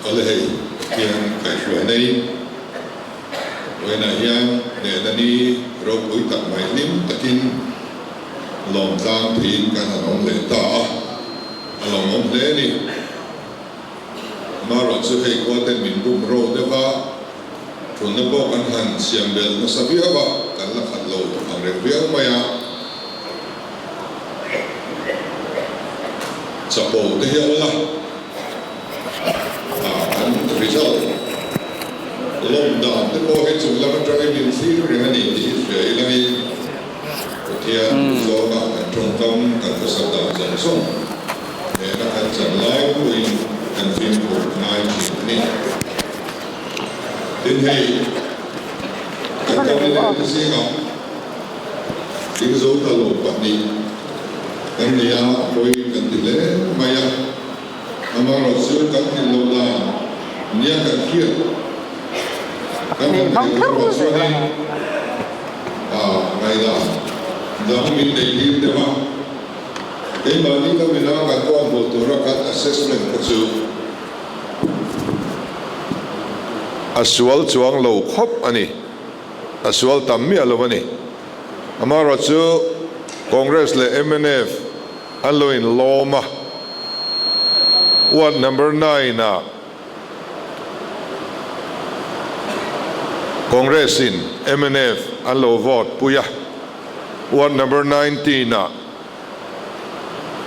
oleh yang kaiswa ini wena yang Hnehna rokui tak mailim takin Lawmna pin kan anong leta along le ni maro chu hei ko ten min bum ro deva thunna bo kan han siam bel na sabia ba kan la khat lo ang re biang maya chapo te ya la an result Lawmna te ko he chu la tra ni min si ri ani ti se lai kia zo ba kan trong tom kan ko sa da jang song Hnehna kan chan lai kuin kan fin ko nai ni din hei kan ko ni si ngam ding zo ta lo pa ni kan nia koi kan ti le maya amaro su kan ti lo la nia kan kia kan ko so ni mai da dahil hindi naman kaya bali kami na ako ang motorakat assessment kasi aswal chuang lo khop ani aswal tammi alawani amaro chu Congress le MNF aloin Lawmna ward number 9 na Congress in MNF alo vote puya Ward number 19 na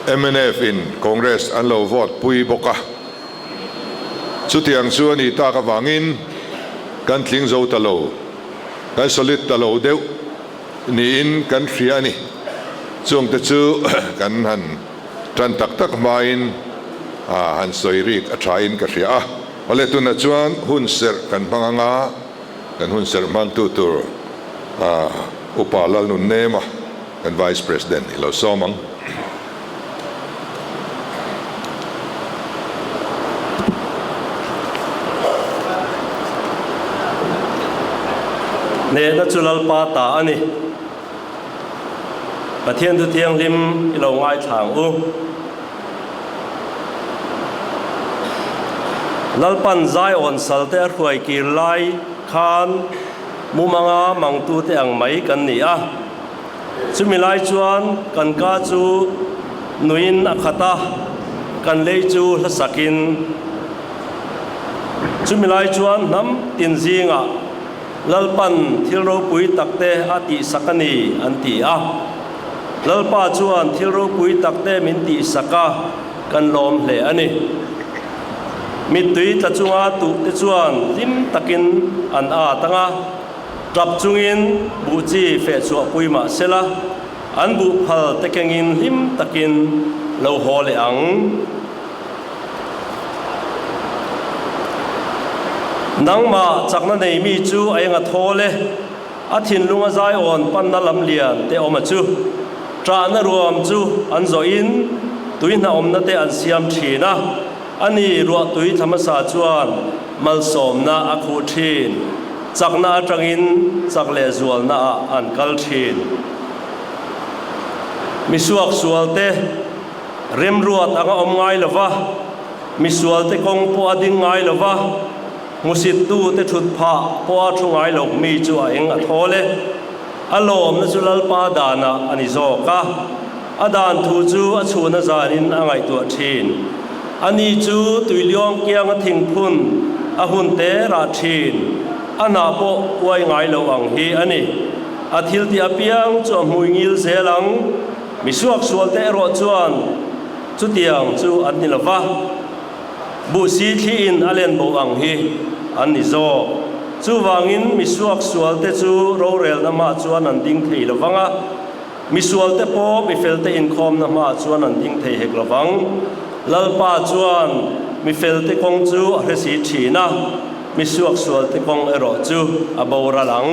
MNF in Congress an lo vote pui boka chu tiang chu ani ta ka wangin kan tling zo ta lo kan solid ta lo deu ni in kan thria ni chung te chu kan han tran tak tak main han soirik a thain ka thria ole tu na chuan hun ser kan panganga kan hun ser mang tu tur upalal nun Hnehna and Vice President ilo somang Hnehna chulal pa ta ani pathian tu thiang lim ilo ngai thang u lalpan zai on salte arhuai kir lai khan mumanga mangtu te ang mai kan ni a chumilai chuan kan ka chu nuin akhata kan lei chu hlasakin chumilai chuan nam tin zinga lalpan thilro pui takte ati sakani anti a lalpa chuan thilro pui takte min ti saka kan lom hle ani mitui ta chunga tu te chuan lim takin an a tanga trap chungin buchi fe chu pui ma sela an bu phal tekengin lim takin lo hole ang nangma chakna nei mi chu ainga thole athin lunga zai on panna lam lian te oma chu tra na ruam chu an zo in tuina omna te an siam thina ani ruwa tui thamasa chuan malsom na akhu thin chakna atangin chakle zual na an kal thin misuak sualte rem ruat anga om ngai lova misualte kong po ading ngai lova musit tu te thut pha po athu ngai lok mi chu a eng a thole alom na chulal pa dana ani zo ka adan thu chu a chuna zanin angai tu thin ani chu tuilyong kiang thing phun a hun te ra thin ana po wai ngai lo ang hi ani athil ti apiang chu muingil zelang misuak sualte ro chuan chu tiang chu an ni lova bu si thi in alen bo ang hi an ni zo chu wangin misuak sualte chu ro rel na ma chuan an ding thei lawanga misualte po mi felte in khom na ma chuan an ding thei hek lawang lalpa chuan mi felte kong chu a resi thina misuak sualte kong ero chu abora lang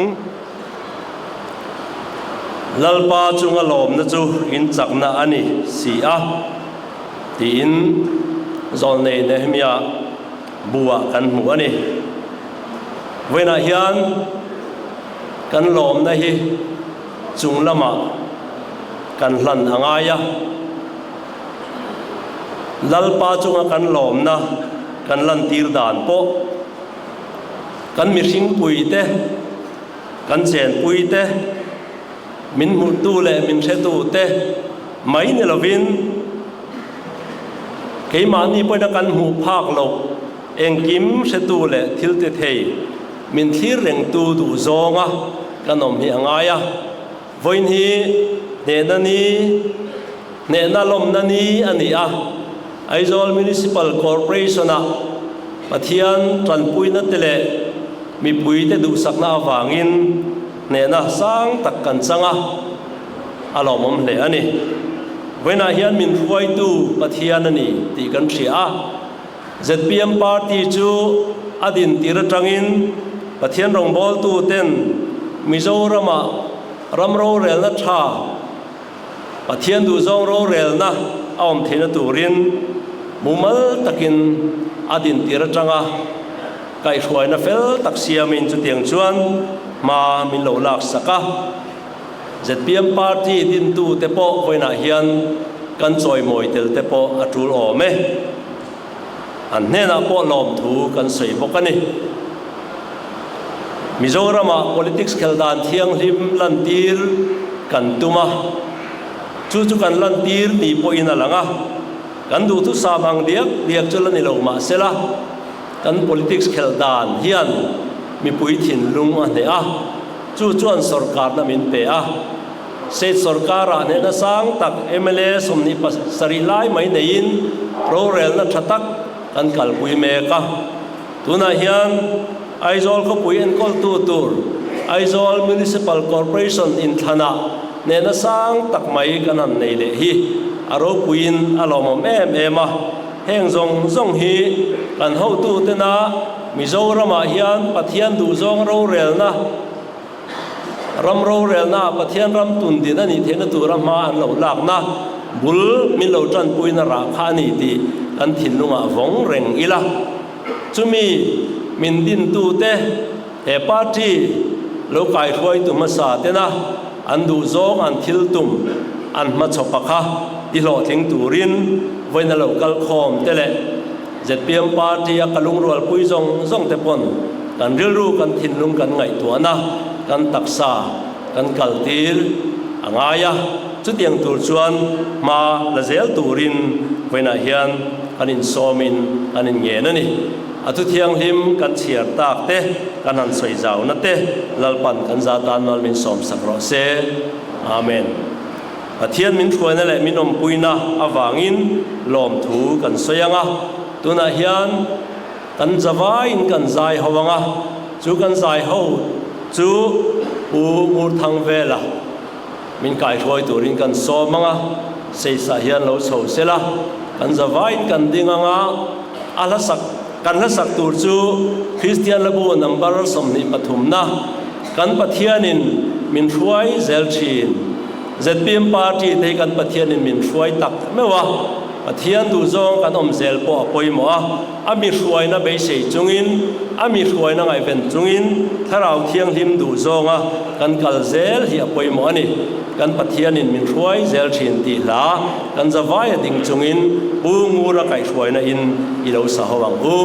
lalpa chunga Lawmna chu in chakna ani si a tin zon nei Hnehna buwa kan mu ani wena hian kan Lawmna hi chunglama kan hlan angaya lalpa chunga kan Lawmna kan lan tir dan po kan mi hring pui te kan chen pui te min mu tu le min the tu te mai ne lovin ke mani po na kan hu phak lo eng kim se tu le thil te thei min thir reng tu du zonga kanom hi angaya voin hi Hnehna ni Hnehna Lawmna ni ani a Aizol Municipal Corporation a pathian tran pui na tele mi pui te du sakna awangin Hnehna sang tak kan changa alomom hle ani voina hian min ruai tu pathian ani ti kan thria ZPM party chu adin tira tangin pathian rong bol tu ten Mizorama ramro rel na tha pathian du zong ro rel na awm thena turin mumal takin adin tira tanga kai hruai na fel taksia min chu tiang chuan ma min lo lak saka ZPM party din tu te po voina hian kan choi moi tel te po atul ome an Hnehna po lom thu kan sei bokani Mizorama politics kheldan thiang hlim lantir kan tuma chu kan lantir ni po ina langa kan du thu samang diak chulani lo ma sela kan politics kheldan hian mi pui thin lung ane a chu chuan sarkar na min pe a se sarkara ne na sang tak MLA somni pasari lai mai nein pro rel na thatak kan kal pui me ka tuna hian Aizol ko pui en kol tu tur Aizol Municipal Corporation in Thana Hnehna sang tak mai kanan nei le hi aro puin alomom em a heng zong hi kan ho tu te na Mizorama hian pathian du zong ro rel na ram ro rel na pathian ram tun din ani thena tu ram ma an lo lak na bul min lo tran pui na ra kha ni ti kan thin lunga vong reng ila chumi min din tu te he party lo kai thoi tu ma sa te na an du zong an thil tum an ma chopakha ti lo thing turin voina lo kal khom te le ZPM party a kalung rual pui zong te pon kan ril ru kan thin lung kan ngai tu na kan taksa kan kaltir angaya chu tiang tur chuan ma la zel turin voina hian kanin somin kanin nge na ni atu thiang hlim kan chiar tak te kan han soi zau na te lalpan kan za tan mal min som sakro se amen pathian min thruai na le min om puina awangin lom thu kan soyanga tuna hian kan zawain kan zai hawanga chu kan zai ho chu u mur thang vela min kai thoi turin kan somanga seisa hian lo chho sela kan zawain kan dinganga ala sak kan la sak tur chu Christian labu number somni pathumna kan pathianin min thruai zel thin ZPM party thei kan pathianin min thruai tak mewa pathian du zong kan om zel po poimo a ami thruai na be sei chungin ami thruai na ngai ven chungin tharau thiang hlim du zonga kan kal zel hi poimo ani kan pathianin min thruai zel thin ti la kan zawai ding chungin bu ngura kai thruai na in ilo sa hawang u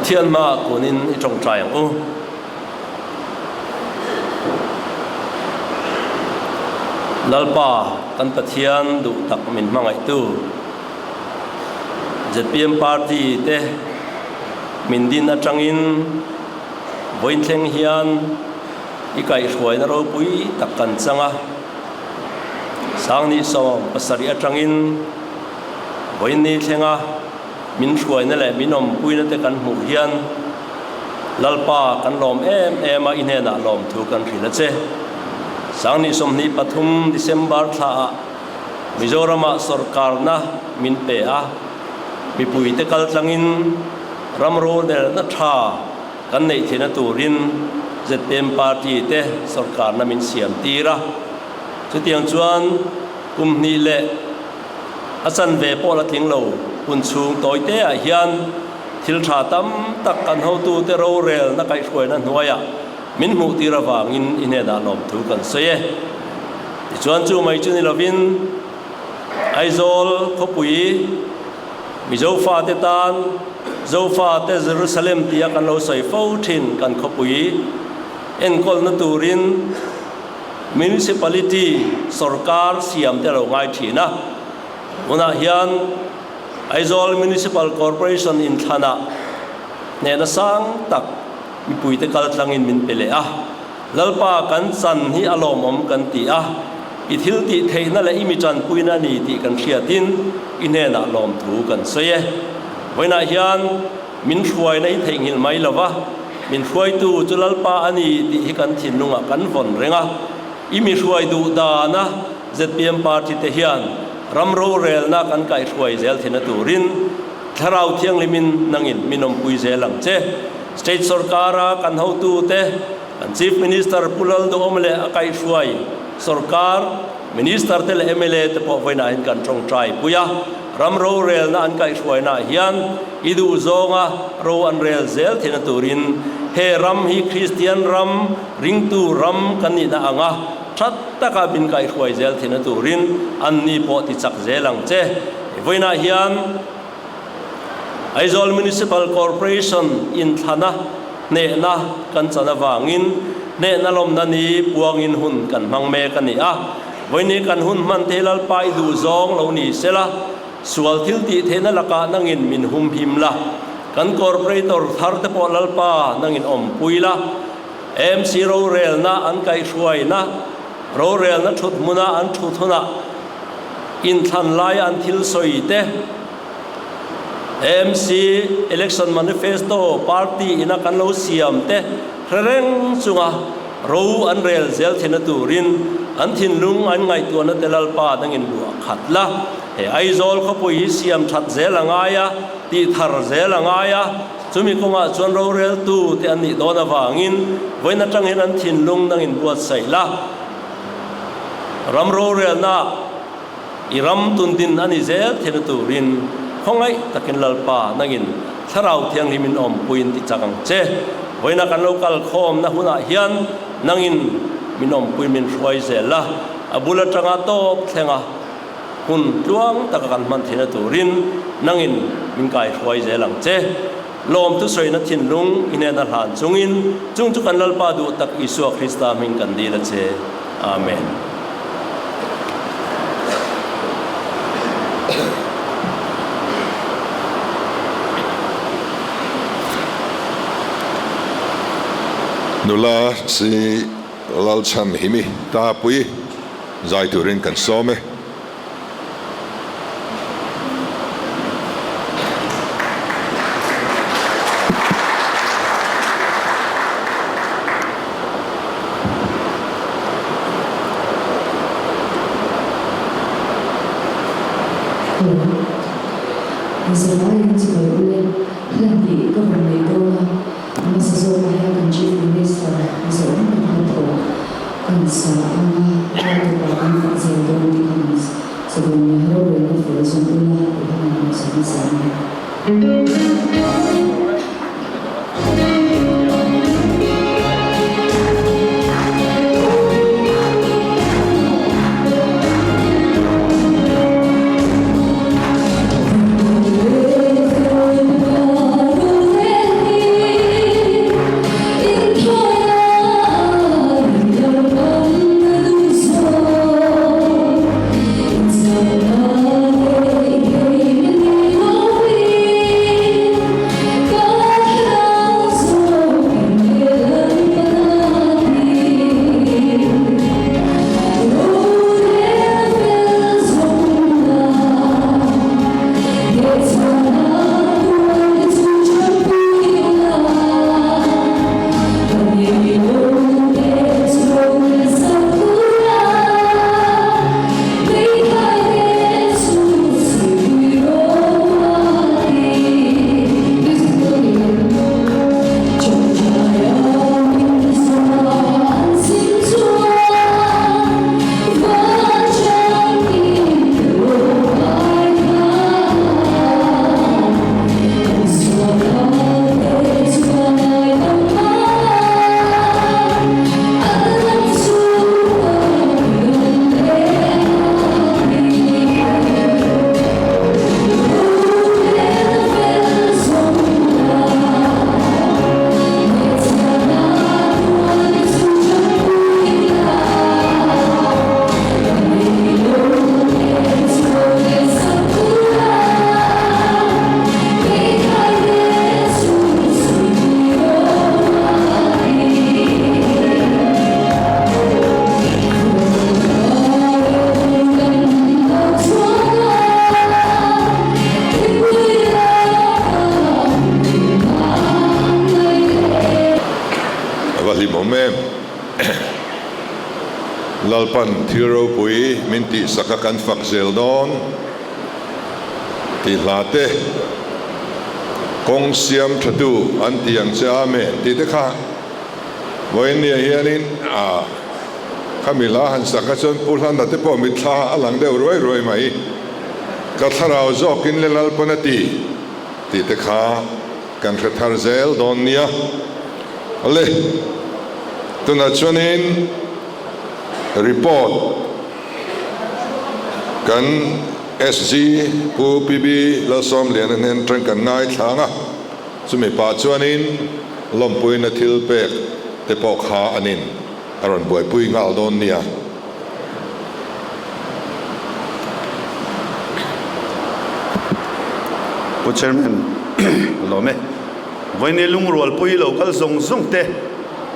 เทียนมากูนินจงใจของนัลปากันตะเทียนดูตักมินมังไอตู้จะเปลี่ยนปาร์ตี้เตมินดินอาจังอินวันเทงเฮียนอีกไก่สวยนรปุยตักกันจังอ่ะสังนิสอมปัสสริอาจังอินวันนี้เทงอ่ะมินช่วยนั่นแหละมินอมปุยนั่นแต่กันหูเฮียนลัลปากันลมมาอินเฮน่าลมถูกกันผิดละเจสังนิสมนิปฐุมดิเซมบาร์ท่ามิโซรามาสรการนะมินเปะมีปุยแต่กัลจังอินรำโรเดลนัทธากันในเทนตูรินเจ็ดเป็นปาร์ตี้เตสรการนะมินเสียมตีระสุดที่ยังชวนกุมนี้เละอาศันเวปอละทิ้งเราคุณสูงต่อยเตะเฮียนทิลชาตั้มตักกันเฮาตูเตโรเรลนักไก่ช่วยนั่นหัวยะมินหูตีระวางอินเฮดาลมถูกกันเสียชวนจูไม่จูนิลวินไอโซลขบุยมิโซฟาเตตันโซฟาเตเยรูซาเล็มที่กันเราใส่ฟูทินกันขบุยเอ็นคอลนตูริน Municipality สรการเสียมเตเราง่ายทีนะวันนั้นเฮียนไอโซล Municipal Corporation in Hnehna เนี่ยนะสังตักมีปุยตะกัลจังอินมินเปเลอะลัลปากันสันที่อารมณ์กันตีอะอิทิลติเทนั่นแหละอิมิจันปุยนันนี่ติกันเชียดินอินเนน่าลมถูกันเสียวันนั้นเฮียนมินช่วยในเทงหินไม่ละวะมินช่วยตูจุลัลปาอันนี้ติกันถิ่นนุงะกันฝนเร่งอะอิมิช่วยดูดานะเจ็ดเปียมปาร์ติเทียนรำโรเรลนักอันไก่ช่วยเซลทินตูรินถ้าเราเที่ยงลิมินนังอินมินอมปุยเซลังเจสเตทสรการะกันเฮาตูเตกัน Chief Minister ปุลลดูอมเลไก่ช่วยสรการ Minister เตลเอเมเลตพอไว้นาอินกันตรงใจปุยะรำโรเรลนักอันไก่ช่วยนาเฮียนอิดูโซงะโรอันเรลเซลทินตูรินเฮรำฮีคริสเตียนรำริงตูรำกันนี่นะอ่างะชัดตะกาบินไก่ช่วยเซลทินตูรินอันนี้พอติจักเซลังเจไว้นาเฮียนไอโซล Municipal Corporation in Hnehna เนี่ยนะกันจะนวางินเนี่ยนะลมนันนี้ปวงินหุ่นกันมังเมกันนี่อ่ะวันนี้กันหุ่นมันเทลไปดูซองเหล่านี้เสละส่วนทิลติเทนละกานังอินมินหุมพิมละกันคอร์ปอเรเตอร์ทาร์เตปอลลปานังอินอมปุยละ AMC โรเรลนะอันไกช่วยนะโรเรลนะชุดมุนาอันชุดนะอินทันไลอันทิลสอยเตAMC Election Manifesto Party ina kan lo siam te reng chunga ro an rel zel thina turin an thin lung an ngai tu na telal pa dangin lu khatla he aizol kho pui siam that zelangaya ti thar zelangaya chumi konga chon ro rel tu te ani dona wangin voina tangin an thin lung dangin buat saila ram ro rel na iram tundin ani zel thina turin không ấy ta kinh lal pa nangin tharau thiang himin om puin ti chakang che voina kan local khom na huna hian nangin minom puin min roi zela abula tanga to thenga hun tuang takakan man thina turin nangin min kai roi zelang che lom tu soi na thin lung ine na han chungin chung chu kan lal pa du tak isu krista min kan dila che amen nula si lal cham himi ta pui zai turin kan some lalpan thiro pui minti sakakan fakzel don ti late kong siam thatu antiang cha me ti te kha voin ne hianin a kamila han sakachon pulhan te po mit tha alang de roi roi mai ka tharau zokin le lalpanati ti te kha kan thar zel don nia ale tuna chuanin report kan SG PB la som lian nen tran kan ngai thanga chumi pa chuanin lompui na thil pek te pok ha anin aron boi pui ngal don nia Chairman Lawmna voine lung rol pui local zong zong te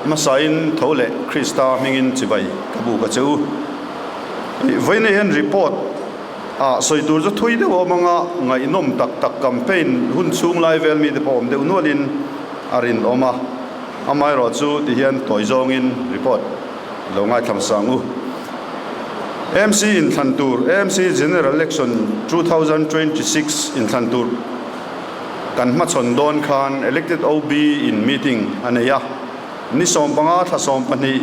masain thole Krista mingin chibai kabu ka chu voine hen report a soitur zo thui de wo manga ngai nom tak tak campaign hun chung lai vel mi de pom de unolin arin oma amai ro chu ti hian toy zong in report lo ngai tham sangu AMC in Thantur AMC general election 2026 in Thantur kan ma chon don khan elected OB in meeting aneya ni som panga tha som pani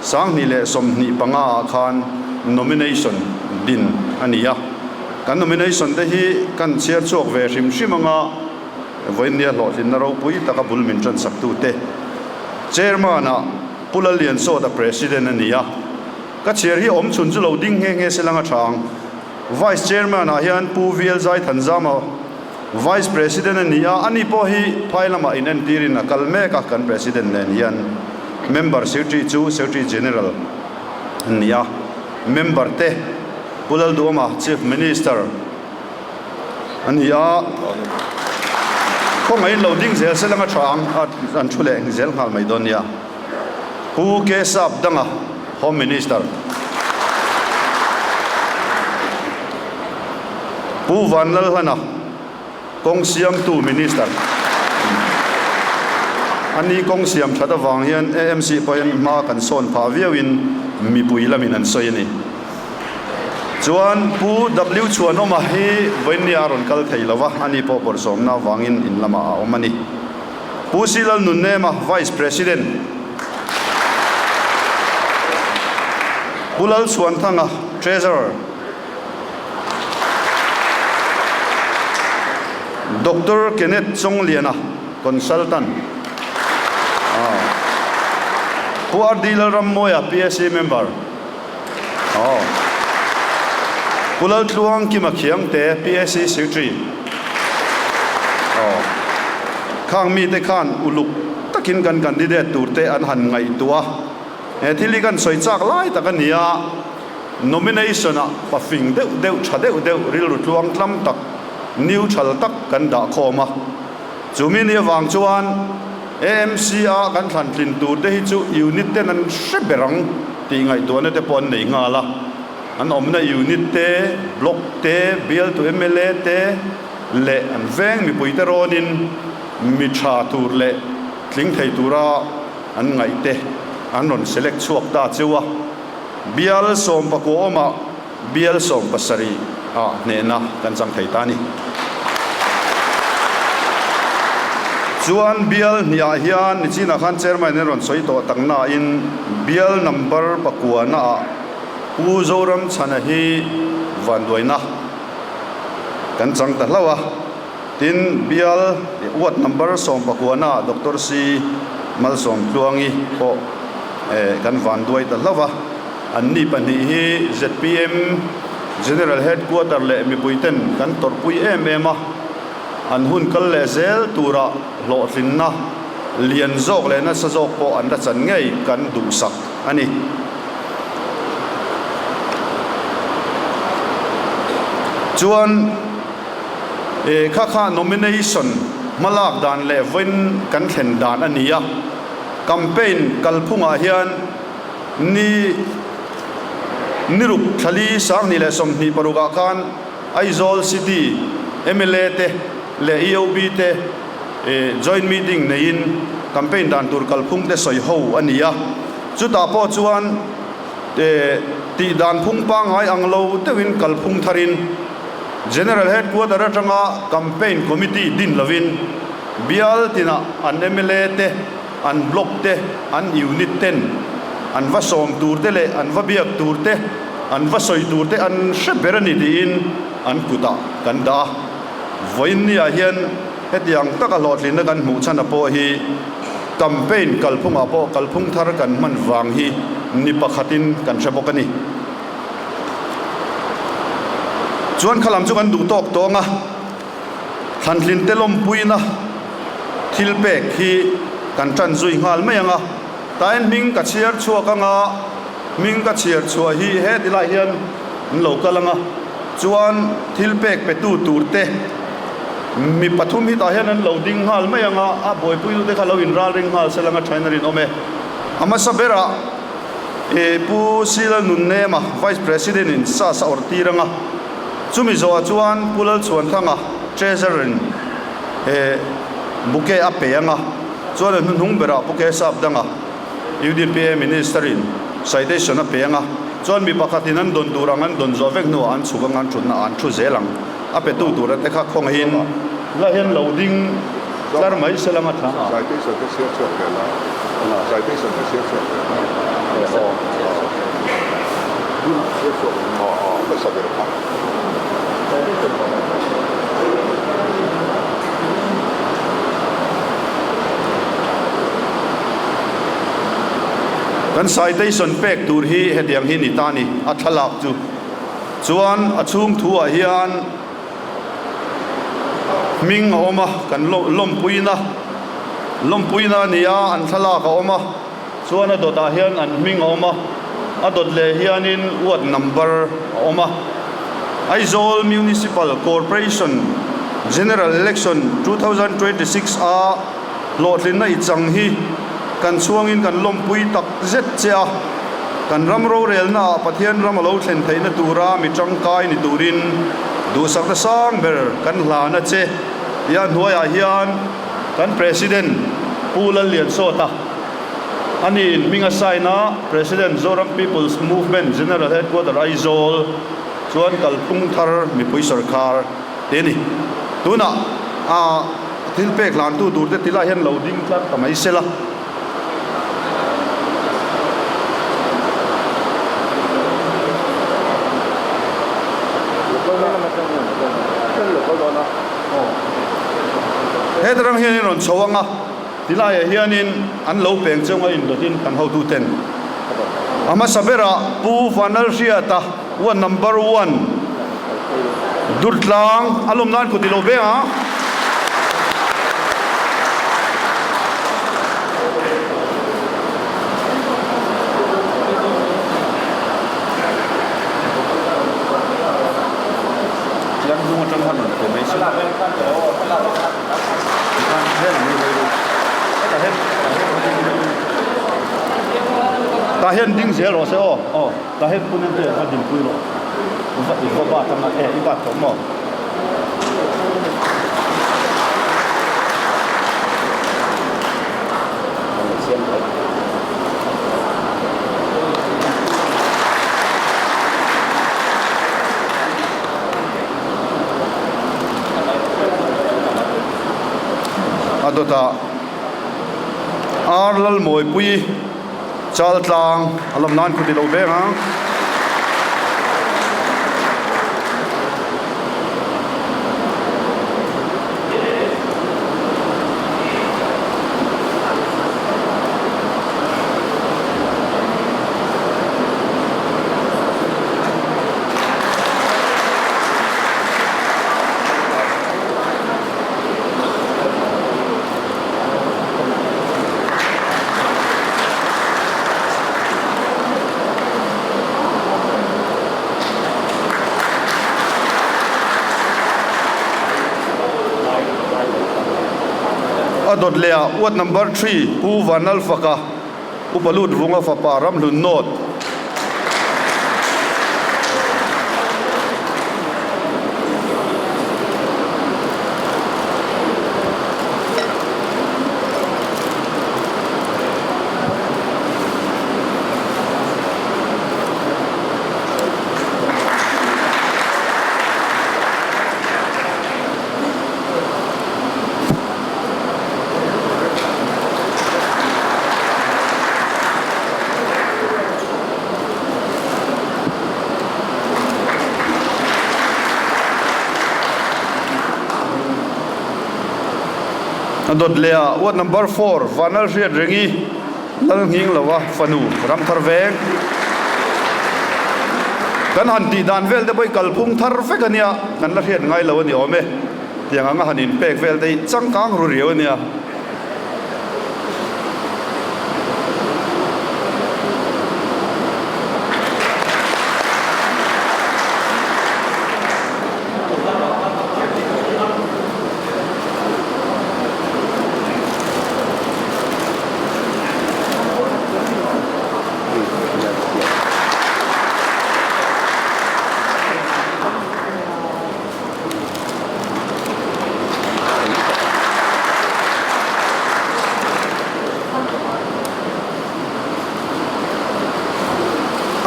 sang ni le som ni panga khan nomination din ania kan nomination te hi kan chair chok ve rim shimanga voinia lo tin ro pui taka bulmin chan saktu te chairman a pulalian so the president ania ka chair hi om chun chu lo ding nge selanga thang vice chairman a hian pu vial zai thanjama vice president ania ani po hi phailama in antirin a kalme ka kan president nen hian member secretary general ania member te pulal doma chief minister anh ya không ai lâu đinh zel sẽ là ngang anh chule zel ngal mai don ya pu ke sap danga Home Minister pu van lal hana kong siam tu Minister ani kong siam thada wang hian AMC point ma kan son pha viawin mi pui lamin an soi ni chuan pu w chuan oma hi voinia ron kal theilawa ani po por som na wangin in lama a omani pu silal Hnehna Vice President pulal chuan thanga Treasurer Dr. Kenneth Songliana Consultant Puar dealer Ramoya PSA member Pulal Tluang Kimakhiang te PSA secretary Khang mi te khan uluk takin kan candidate turte an han ngai tua thili kan soi chak lai takania nomination a pafing deu chadeu ril tluang tlam tak new chal tak kan da khoma chumi ni wang chuan AMC a kan thlan tlin tur te hi chu unit ten an hreberang ti ngai tu ne te pon nei nga la an omna unit te block te bill to MLA te le an veng mi pui te ronin mi tha tur le tling thei tura an ngai te an non select chuak ta chuwa bial som pa ko oma bial som pasari Hnehna kan chang thei ta ni chuan bial nia hian ni china khan chairman ne ron soi to takna in bial number pakuana pu zoram chana hi vandoina kan chang ta lawa tin bial wat number som pakuana Dr. C mal som tluangi ko kan vandoi ta lawa anni pani hi ZPM General Headquarter le mi puiten kan torpui emema an hun kal le zel tura lo tlinna lian zok le na sa zok po an da chan ngei kan du sak ani chuan kha nomination malak dan le win kan thlen dan ania campaign kalphunga hian niruk thali sang ni le som ni paruga khan Aizol City MLA te le EOB te joint meeting nein campaign dan tur kalphung te soi ho ania chuta po chuan ti dan phung pa ngai anglo te win kalphung tharin General Headquarter atanga campaign committee din lovin bial tina an MLA te an block te an unit ten an va som tur te le an va biak tur te an va soi tur te an sheberani din an kuta kan da voinia hian hetiang taka lotlin na kan mu chana po hi campaign kalphunga po kalphung thar kan man wang hi ni pakhatin kan shabokani chuan khalam chu kan du tok tonga thanlin telom puina thilpek hi kan tran zui ngal mayanga tain ming ka chiar chuakanga ming ka chiar chua hi he dilai hian lokalanga chuan thilpek pe tu turte mi pathum hi ta hian an loading hal mayanga a boy pui te khalo in ral ring hal selanga trainerin ome ama sabera pu sila Hnehna Vice President in sa ortiranga chumi zo chuan pulal chuan thanga treasurer buke apeanga chuan hnung bera buke sap danga UDP Minister in citation apeanga chuan mi pakhatin an don turangan don zovek no an chugangan chutna an thu zelang ape tu tur te kha khong hin la hen loading lar mai selanga tha citation te sia chuak la citation te sia chuak ba sabera pa kan citation pek tur hi hetiang hi ni tani a thalak chu chuan a chung thu a hian ming oma kan lom puina nia an thalak a oma chuan a dot a hian an ming oma a dot le hianin what number oma Aizol Municipal Corporation general election 2026 a lotlin na ichang hi kan chuangin kan lompui tak zet chea kan ramro rel na pathian ramalo thlen theina tura mi tangkai ni turin du sakta sang ber kan hlana che ya hnuaiah hian kan president pulal lian sota ani minga saina president zoram people's movement general headquarter aizol chuan kalpung thar mi pui sarkar teni tuna a tilpek lan tu dur te tila hian loading tlar kamai sela hedrang hianin ron chawanga tilai hianin an lo peng chunga in lotin kan ho tu ten ama sabera pu fanal riata wa number 1 durtlang alumnan ko dilo be ha yang dungo tang han ko me sila ta hen ding zel ro se o ta hen punen te ha ding pui ro va i ko ba ta ma e i ba to mo adota arlal moi pui chal tlang alam nan ku dilo be ha adot lea wat number 3 pu vanal faka upalut runga fa param lun not adot lea wat number 4 vanal riat rengi lal nging lawa fanu ram thar veng kan han ti dan vel de boy kalphung thar fe kania kan la riat ngai lawa ni ome tiang anga hanin pek vel dei changkang ru riaw nia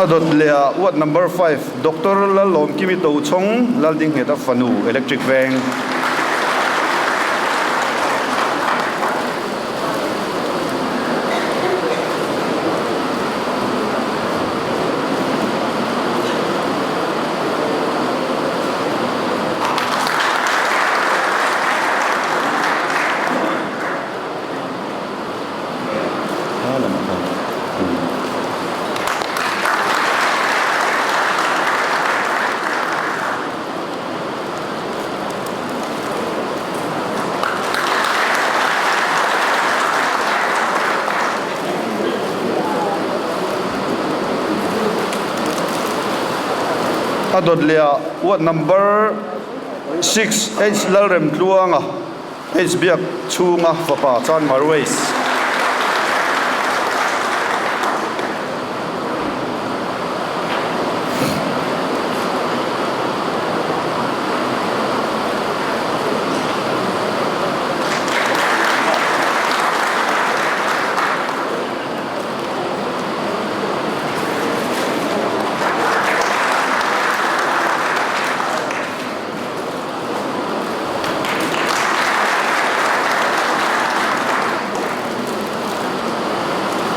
adot lea wat number 5 doctor la lom kimi to chong lal ding heta fanu electric veng adot lea wat number 6 H lalrem tluanga H biak chunga fapa chan marways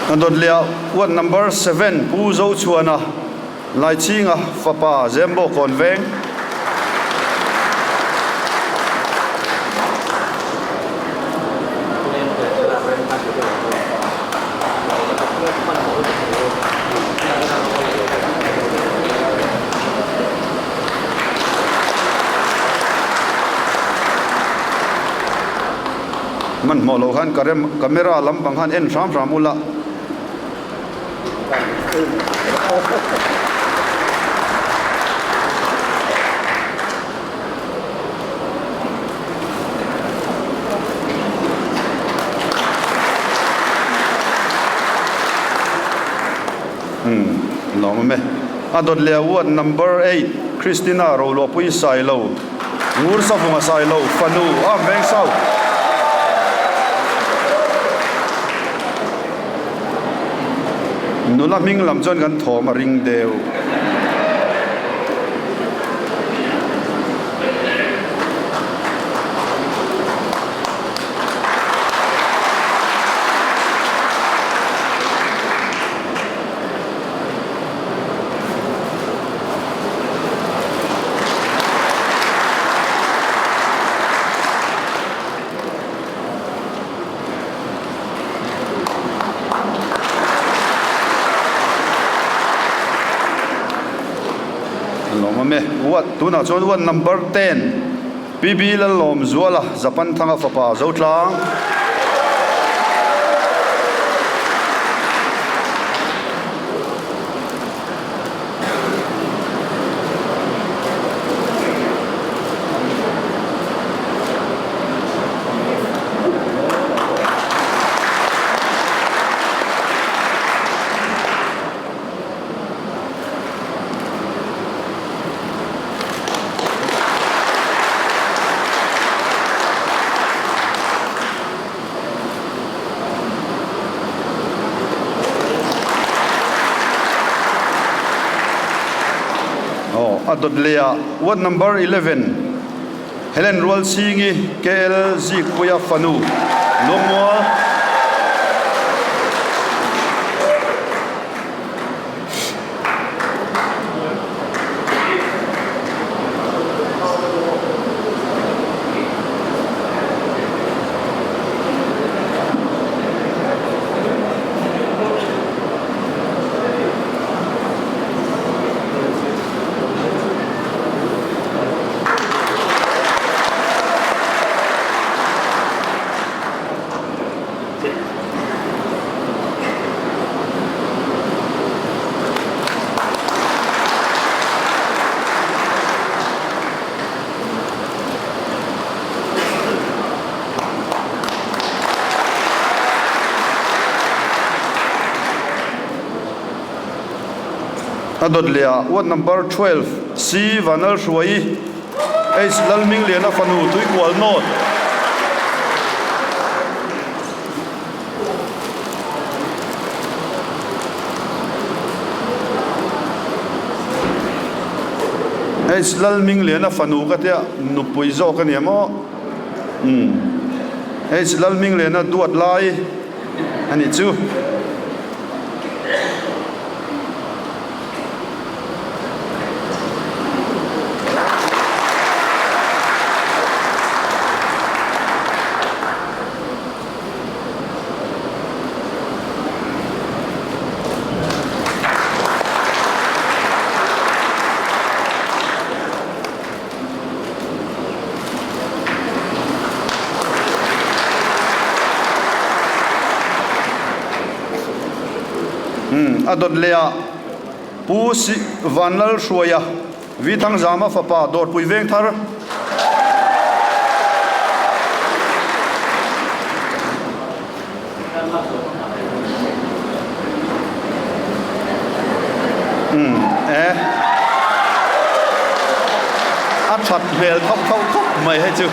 Andon lia wat number 7 pu zo chuana lai chinga fapa zembo konveng man mo lo han camera lam bang han en ram ula Lawmna adot le ward number 8 Christina ro lo pui sai lo ngur sa funga sai lo fanu a beng sau nula ming lam chon kan thom ring deu what tuna chon one number 10 PB la lom zuala Japan thanga fapa zo tlang adot lea what number 11 Helen Rual Singi KL Zikuya Fanu Longwa adot lea what number 12 C Vanal Shuai H lalming lena fanu tui kwal not H lalming lena fanu katia nupui zo kania mo H lalming lena duat lai ani chu adot lea pu si vanal shuaya vi thang zama fapa dor pui veng thar อัดช็อตเมลเข้าไม่ให้จู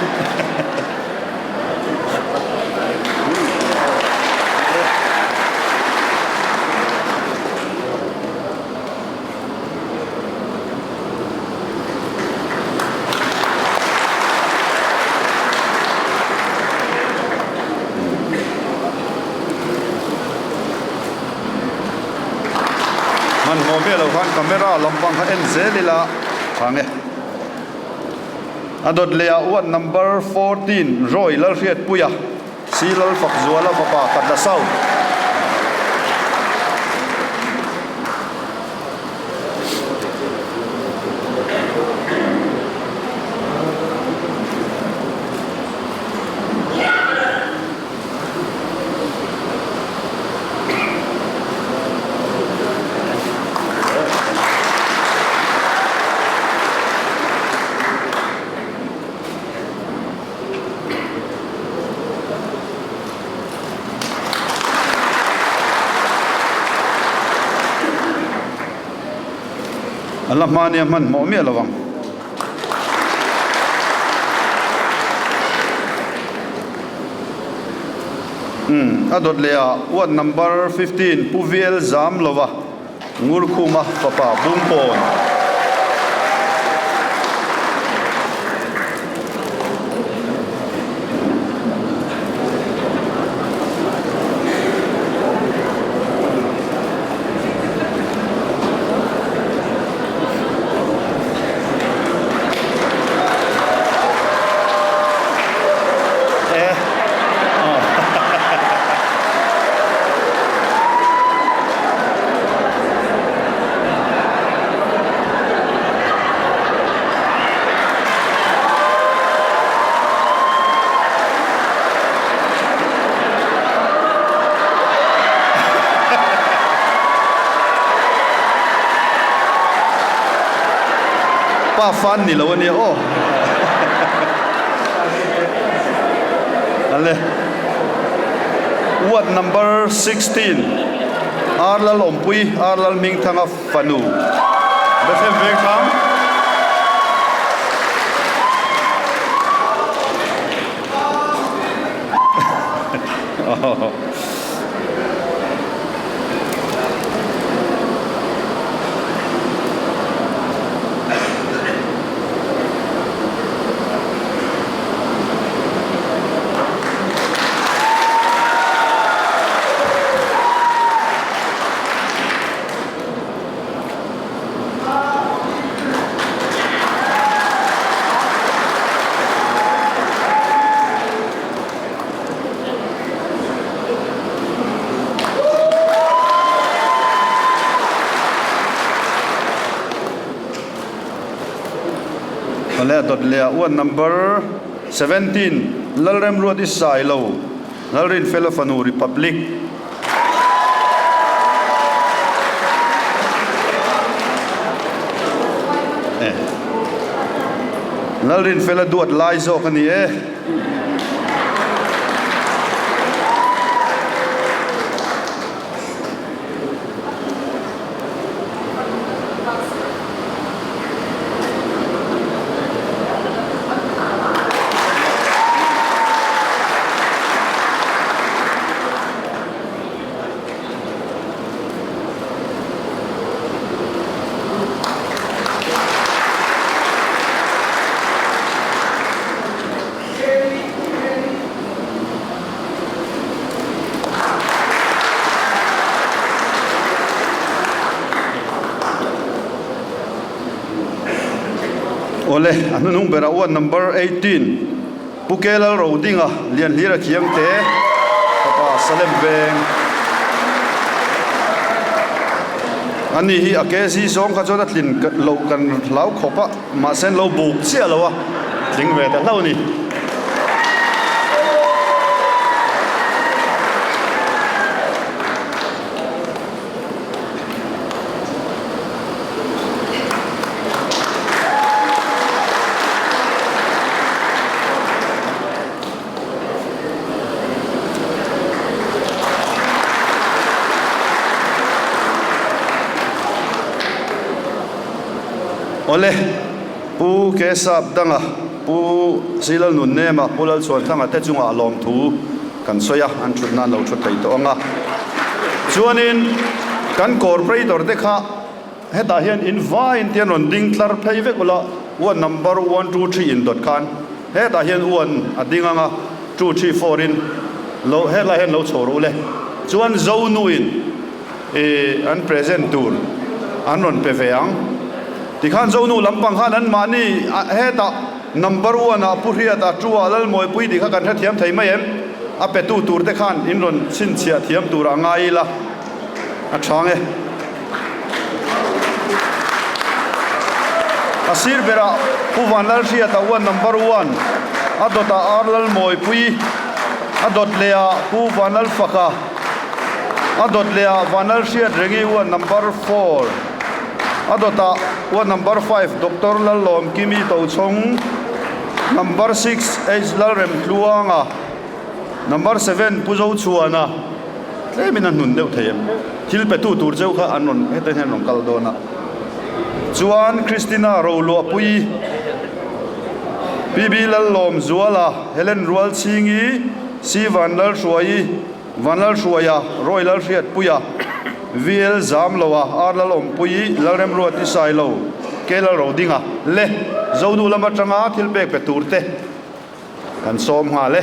มันโมเมลฟันคาเมราลำบังเขาเอ็นเซลิละฟังเงอดดเลียวัน number 14รอยลเรียดปุยะซีลฝักจัวลปะปะกัดดาเศร้าอัลลอฮ์มาเนี่ยมันโมเมียระวังอดดเลียวัน number 15ผู้วิเอลซามลวะงูรคุมาปะปะบุ้งปอนป้าฟันนี่แล้ววันนี้โอ้อะไรวัด number 16อาร์ลลอมปุยอาร์ลมิงทางฟันูเบฟเวกทังและดดเลียวัน number 17ลลเรมรัวดิสายโลลลรินเฟลฟานูริพับลิกลลรินเฟลดวดไลโซกันนี่โอเล่อันนู้นเบราวัน number 18ปุกเกลโรดิ้งอ่ะเลียนลีระเคียงเตะปะปะสเลมเบงอันนี้ฮีอาเกซีสองข้าจะนัดลินโลกันเล้าขบะมาเส้นเราบุกเสียแล้ววะลิงเวแต่เล่านี่ อ ole pu ke sap danga pu silal nun ne ma pulal chuan thanga te chunga lom thu kan soya an thutna lo thut thei to anga chuanin kan corporator te kha heta hian in tian ron ding tlar phei ve kula one number 1 2 3 in dot khan heta hian one ading anga 2 3 4 in lo hela hian lo choro le chuan zo nuin an present tur an ron pe veang ti khan zo nu lampang khan an mani heta number 1 a puria ta chuwa lal moi pui di kha kan tha thiam thei mai em a pe tu tur te khan in ron sin chia thiam tur angai la a thange asir bera puwanal ria ta one number 1 adota arlal moi pui adot lea puwanal faka adot lea wanal ria rengi one number 4 adota one number 5 doctor lal lom kimi to chong number 6 age lal rem tluanga number 7 puzo chuana lemina nun deu thayem thil pe tu tur cheu kha anon hete hen ron kal dona chuan Christina rolo pui PB lal lom zuala Helen rual chingi si vanlal shuaya royal riat puya VL zam lowa arla lom pui lalrem ruat isai lo kela rodinga le zodu lama tanga thil pek pe turte kan som ha le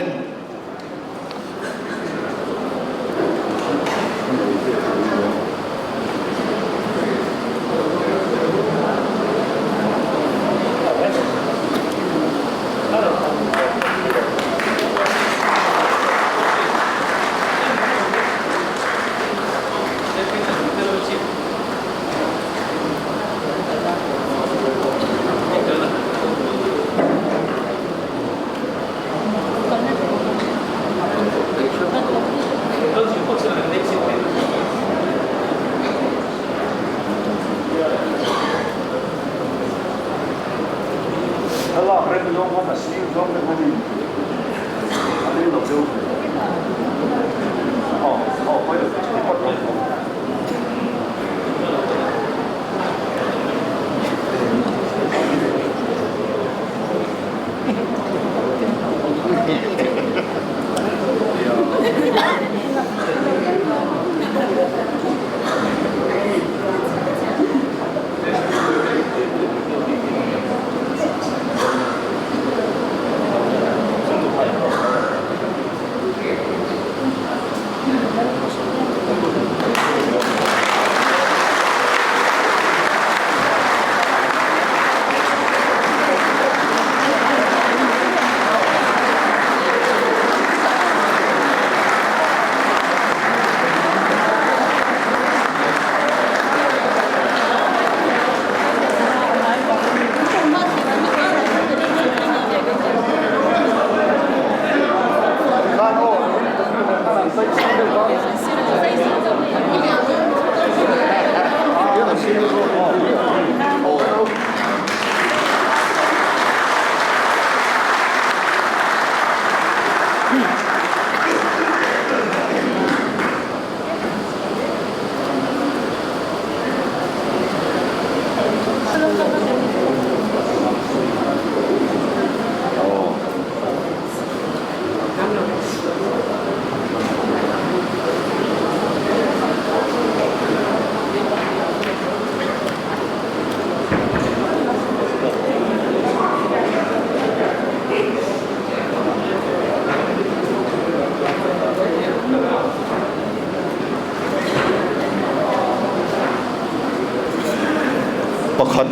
pakhat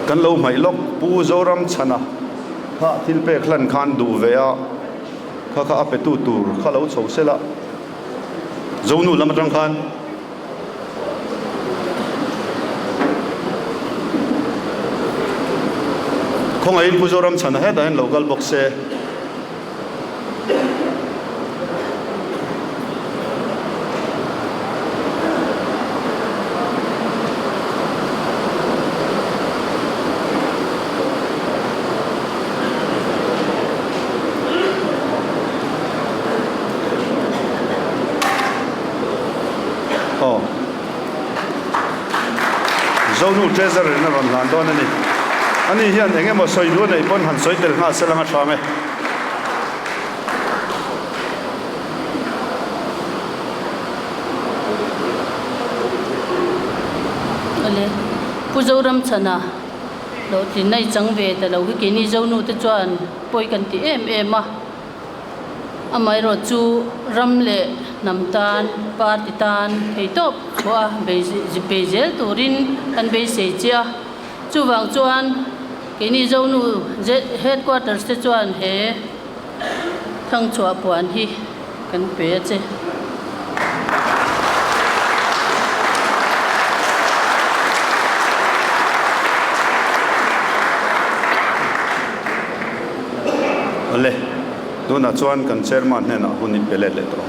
kan lo mai lok pu zoram chana kha thil pe khlan khan du vea kha kha ape tu tur kha lo chho sela zonu lam tang khan khong ai pu zoram chana he dan local box se zonu treasurer na ron lan don ani ani hian engemaw soi lu nei pon han soi tel nga selanga thame ale puzoram chana lo tin nei changve ta lo ki ni zonu te chuan poi kan ti em a amai ro chu ramle namtan partitan heitop khwa be ji pezel turin kan be se chia chu wang chuan ke ni zonu headquarters te chuan he thang chua puan hi kan pe che le dona chuan kan chairman Hnehna huni pele le to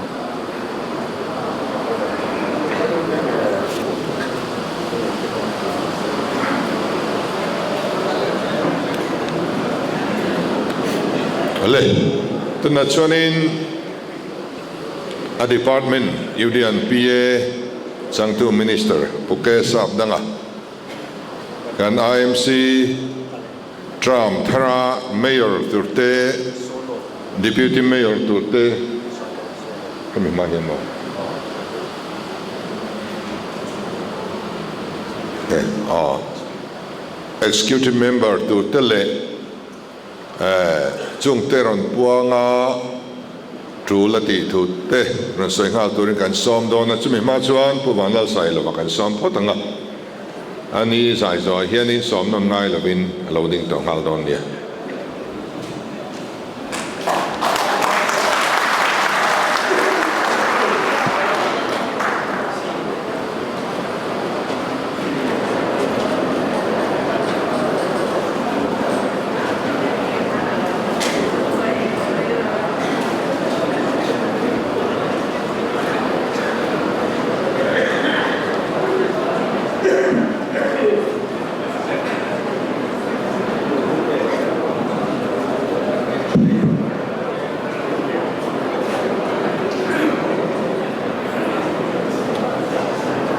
le tuna chuanin a department UDN PA changtu minister puke sap danga kan AMC Trump thara mayor turte deputy mayor turte kami mahimo executive member turte le chung teron puanga trulati turte ran soi ngal turin kan som dona chumi ma chuan puwanal sai lo kan som potanga ani sai zo hianin som non ngai lovin loading to ngal don dia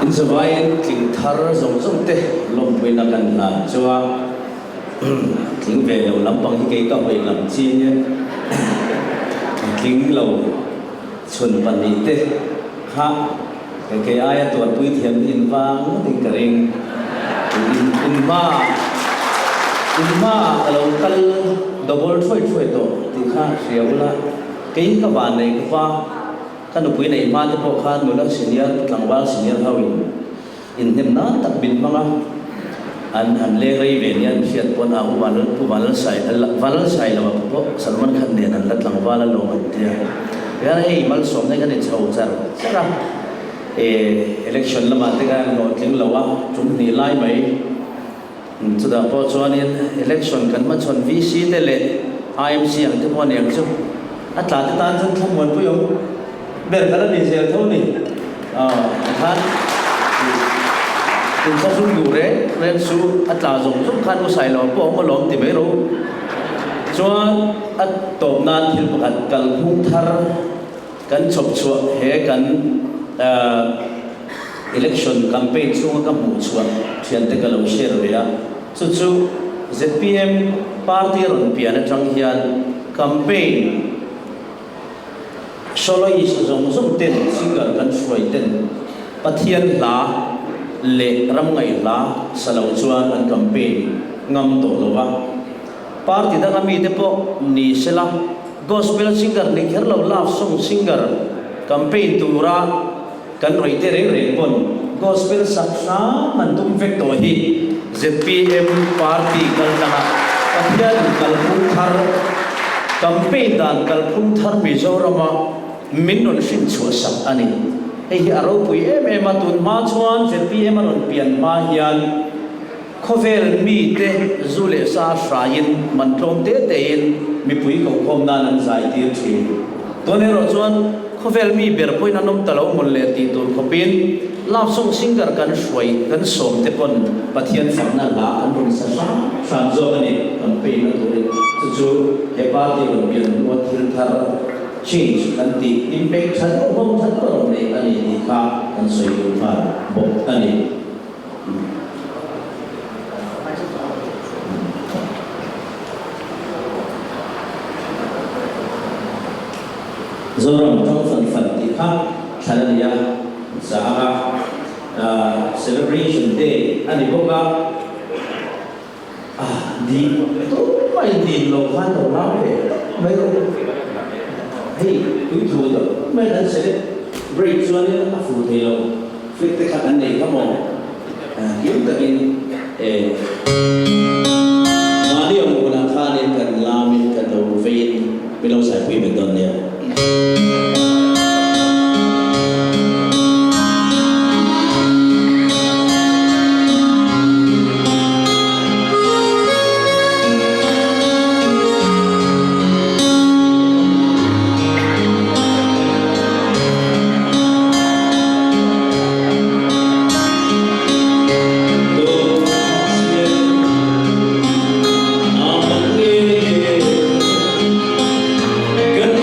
Insawain king thar zong zong te lom pui na kan la chua king ve lo lampang hi ke ka hoi lam chi ne king lo chun pan ni te ha ke aya to pui thiam in wang ding karing in ma lo kal double thoi to ti kha riaula ke ka ban nei ka kan pui nei ma te po khan mo la senior tlangwal senior hawin in Hnehna tak bin manga an le rei ve nian fiat pon a ubanal sai la po Salman Khan ne an la tlangwal lo man tia ya ei mal som nei kan chau char sara election lama te ga no tling lawa tum ni lai mai chu da po chuan in election kan ma chon VC te le AMC ang te pon yang chu atla te tan chan thom mon pu yo ber kala ni sel tho ni khan in sa sung yu re ren su atla zong zong khan ko sai lo po mo lom ti me ro chuan at top nan thil pakhat kal phung thar kan chop chua he kan election campaign chung ka mu chua thian te ka lo share re ya chu ZPM party ron pian atang hian campaign solo is zong zong ten single kan suai ten pathian la le ram ngai la salau chuan an campaign ngam to lowa party da mi te po ni sela gospel singer ni kherlo love song singer campaign tura kan roi te re pon gospel saksa man tum vek to hi ZPM party kal tanga pathian kal phung thar campaign dan kal phung thar mi zorama minnon sin chua sak ani ei aro pui em atun ma chuan ZPM aron pian ma hian khovel mi te zule sa shrain man tlom te in mi pui ko khom nan an zai tir thi tone ro chuan khovel mi ber poi na nom talo mon le ti tur khopin love song singer kan shwai kan som te pon pathian sakna la an ron sa san zo ani campaign na tur chu he pa ti ron pian no thil thar change kan ti impact than hom than ko nei ani ni kha kan soi lu pha bok ani zoram trong phần thì khác thằng này sa celebration day anh có cả đi tôi phải đi lâu hơn lâu lắm vậy mấy ông hey quý thủ đó mấy anh celebrate cho nên là phụ thầy lâu việc tất cả anh này các mong kiếm được in mà điều một là khá nên cần làm nên cần đầu về bên lâu dài quý mình đón nhé Gần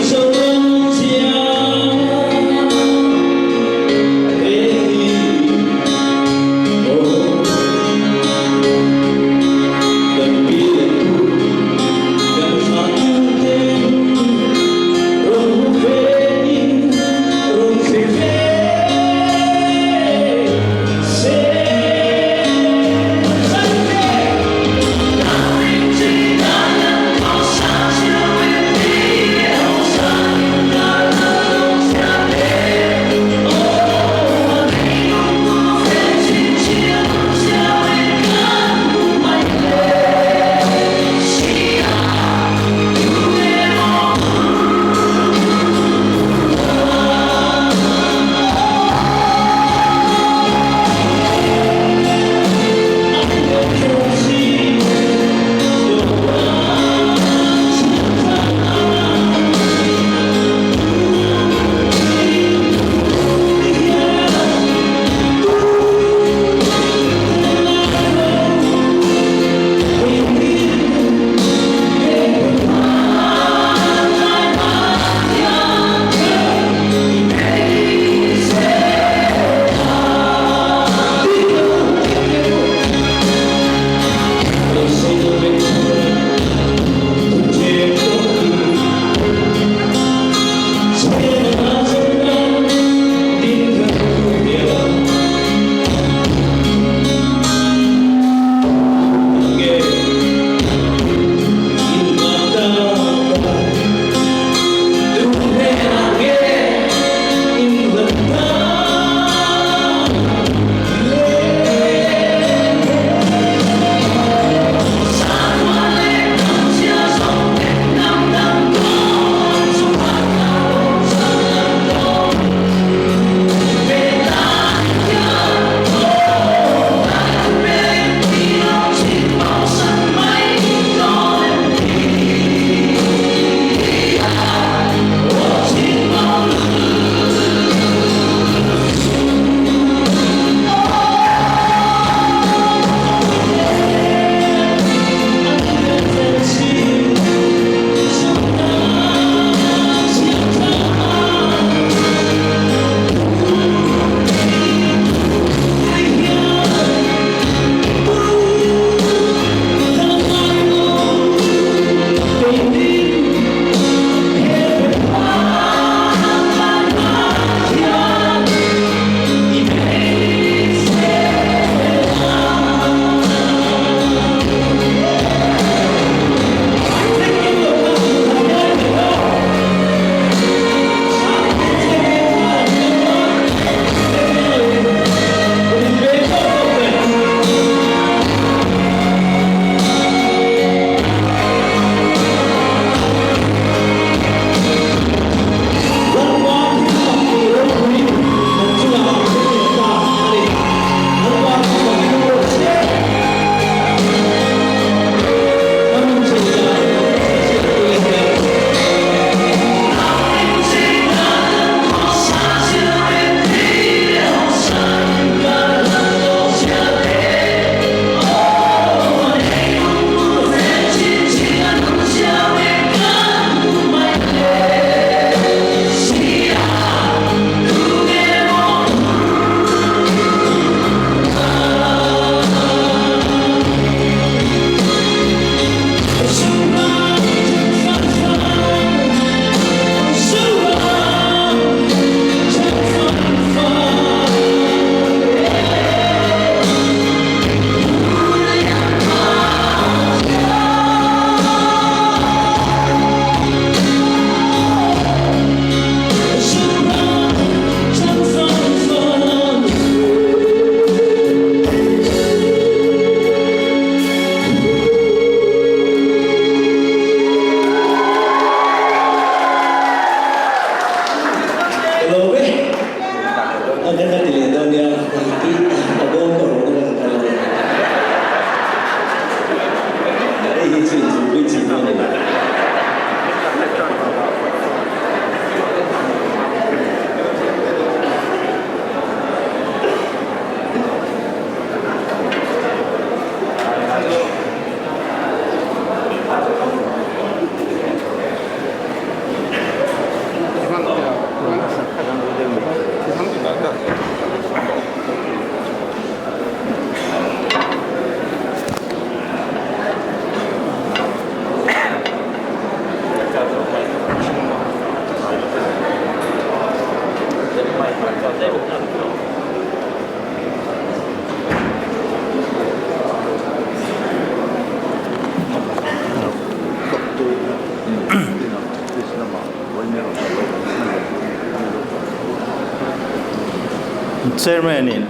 chairman in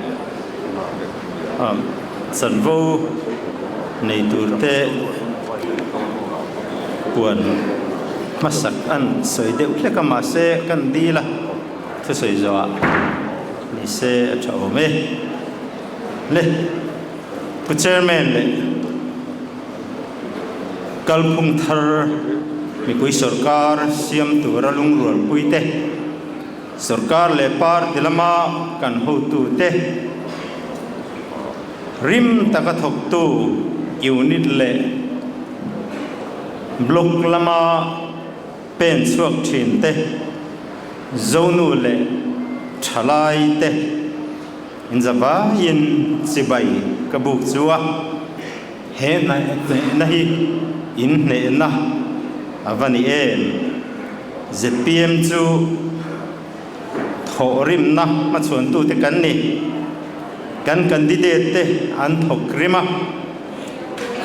san vô nei tur te puan masak an soi deuh hle kama se kan di la thu soi zo ni se chao me le pu chairman le kalphung thar mi koi sarkar siam tura lung rual pui te sarkar le par dilama kan ho tu te rim taka thok tu unit le block lama pen suak thin te zonu le thalai te in zava in sibai kabuk chuwa he na hi in Hnehna avani em zpm chu thorim na ma chuan tu te kan ni kan candidate te an thok rima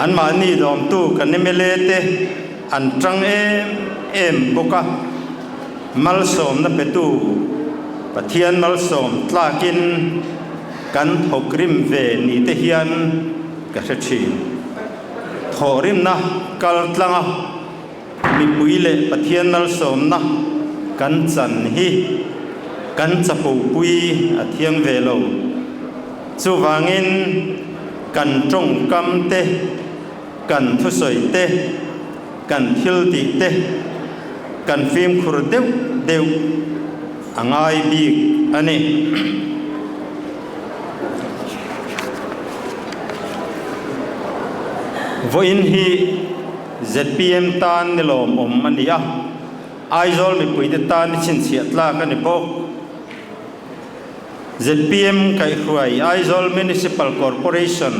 an ma ni dom tu kan mele te an tang em boka mal som na pe tu pathian mal som tlakin kan thok rim ve ni te hian ka thin thorim na kal tlanga mi puile pathian mal som na kan chan hi kan chapu pui athiang ve lo chu wangin kan trong kam te kan thu soi te kan thil ti te kan phim khur deu angai bi ani voin hi zpm tan ni lom om ania aizol mi pui te tan chin chiat la kan ni pok zpm kai khuai aizol Municipal Corporation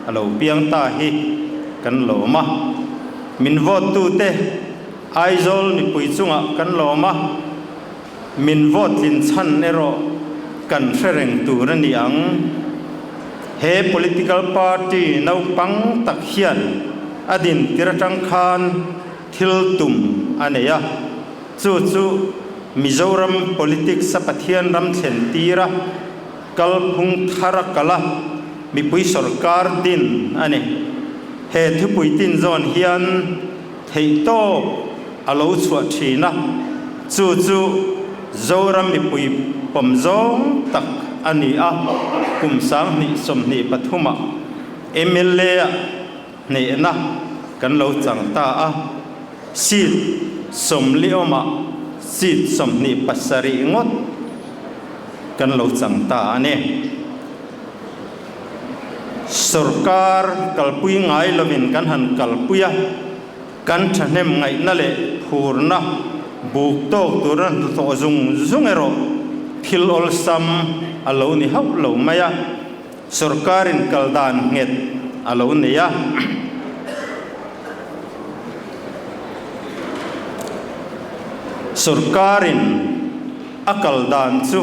alo piang ta hi kan Lawmna min vote tu te aizol mi pui chunga kan Lawmna min vote lin chan ero kan fereng tu rani ang he political party nau pang tak hian adin tiratang khan thil tum aneya chu Mizoram politics sa pathian ram thlen tira kalphung thara kala mi pui sarkar din ane he thu pui tin zon hian thei to alo chua thina chu zoram mi pui pom zong tak ani a kum sang ni som ni pathuma MLA Hnehna kan lo chang ta a sit som lioma sit som ni pasari ngot kan lo chang ta ane sarkar kalpui ngai lovin kan han kalpuya kan thanem ngai na le phurna buk to turan to zung ero thil ol sam alo ni hau lo maya sarkarin kaldan nget alo ne ya sarkarin akal dan chu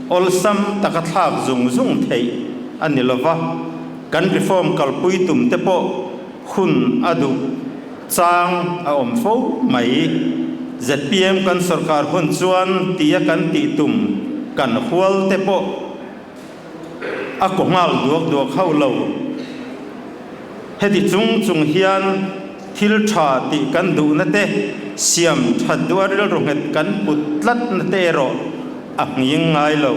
ol sam takathak zung thei anilova kan reform kalpui tum te po hun adu chang a om fo mai zpm kan sarkar hun chuan tia kan ti tum kan hual te po a ko ngal duak hau lo heti chung hian thil tha ti kan du na te siam that duaril ronget kan putlat na te ro ang ngai lo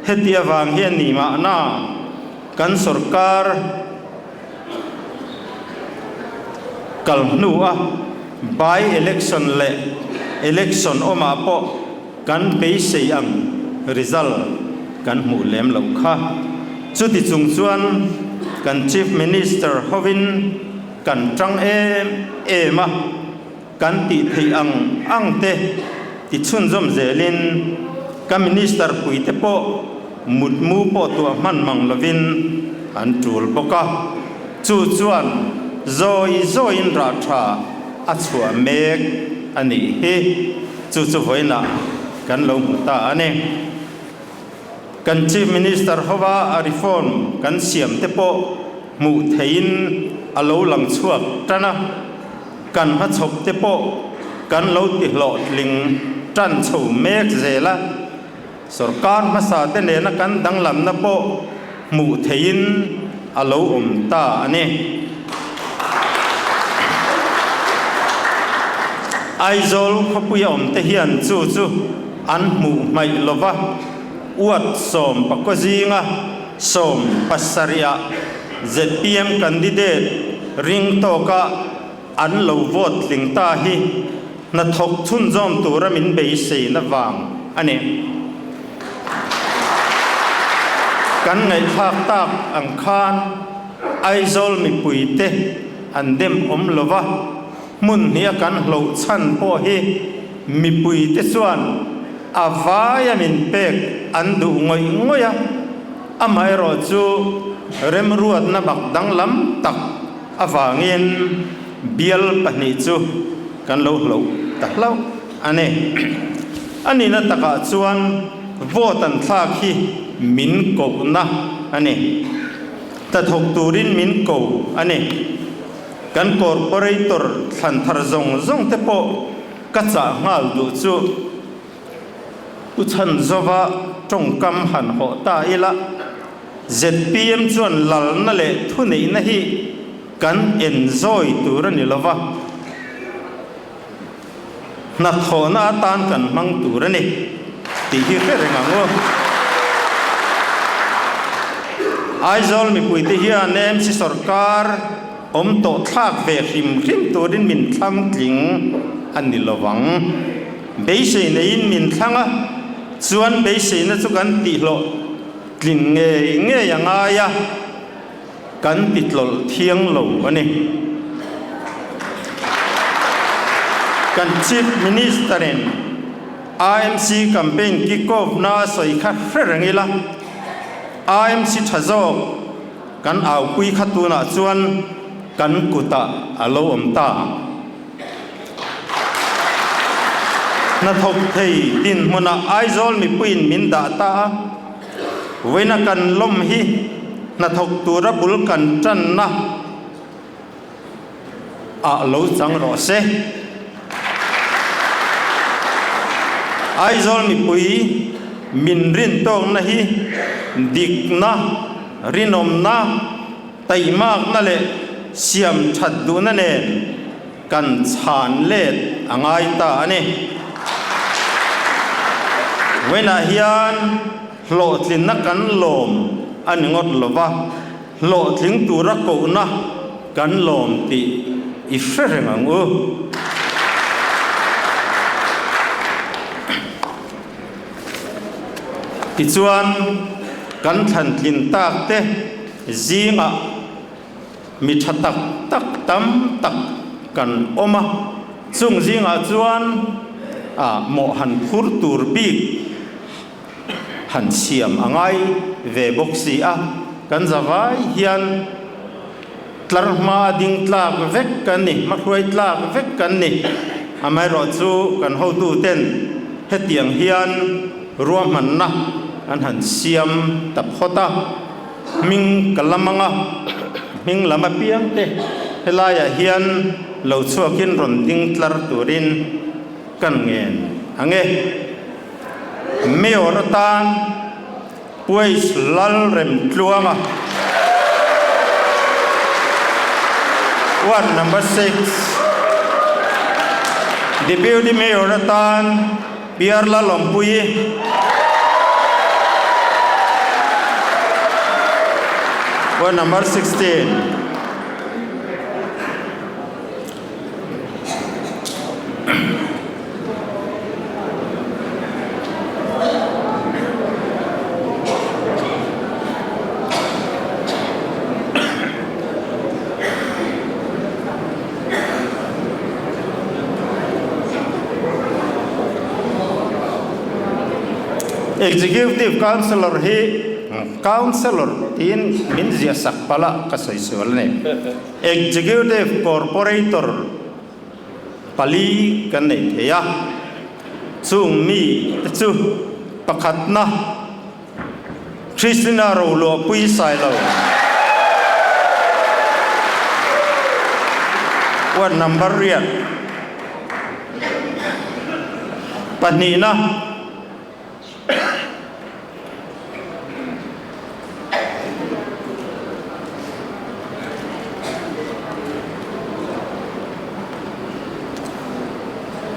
heti awang hian ni ma na kan sarkar kal nu a by election le election oma po kan pe sei ang result kan mu lem lo kha chuti chuan kan chief minister hovin kan tang ema kan ti thei ang te ti chun zom zelin kan minister pui te po mutmu po tu man mang lovin an tul boka chuan zoi in ra tha a chua mek ani he chu voina kan lo ta ane kan chief minister hova a reform kan siam te po mu thein alo lang chuak tana kan ha chop te po kan lo ti lo ling tran chho mek zela sarkar masa te ne na kan danglam na po mu thein alo ta ani aizol khapuya te hian chu an mu mai lova uat som pakwazinga som pasaria ZPM candidate ring toka an lo vote ling ta hi na thok chun zom tura min be se na wang ani kan ngai thak tak ang khan aizol mi puite an dem lova mun hia kan lo chan po hi mi puite chuan avaya min pek an du ngoya amai ro chu rem ruat na bak dang lam tak awangin bial pani chu kan lo tak lo ani na taka chuan vote an thak hi min ko na ani ta thok turin min ko ani kan corporator than thar zong te po ka cha ngal du chu u chan zova trong kam han ho ta ila ZPM chuan lal na le thu nei na hi kan enjoy tura ni lova na thona tan kan mang tura ni ti hi khe renga ngo aizol mi puite hian AMC sarkar to thak ve hrim turin min thlam tling ani lowang beise nein min thlanga chuan beise na chu kan ti lo tling nge yanga ya kan titlol thiang lo ani kan chief minister in AMC campaign kick off na soi kha rangila AMC thazok kan au pui khatuna chuan kan kuta alo ta na thok thei tin mona aizol mi puin min da ta wena kan lom hi na thok tura bul kan tran na a lo chang ro se aizol mi pui min rin tong na hi dik na rinom na taimak na le siam that du na ne kan chan let angai ta ani wena hian lo tlin na kan lom an ngot lova lo tling tura ko na kan lom ti i fereng angu ti chuan kan than tlin tak te zinga mi thatak tak tam tak kan oma chung zinga chuan mo han phur tur bi han siam angai ve boxi kan zawai hian tlarma ding tlak vek kan ni makhroi tlak vek kan ni amai ro chu kan ho tu ten hetiang hian ruam man na an han siam tap khota ming kalamanga ming lama piang te helaya hian lo chuakin ron ding tlar turin kan ngen ange mayor tan pues lal rem tluanga ward number 6 deputy mayor tan biar la lompui ward number 16 executive councillor hi councillor in min zia sak pala kasai solne executive corporator pali kan nei theya chung mi chu pakhatna Christina ro lo pui sai lo what number riat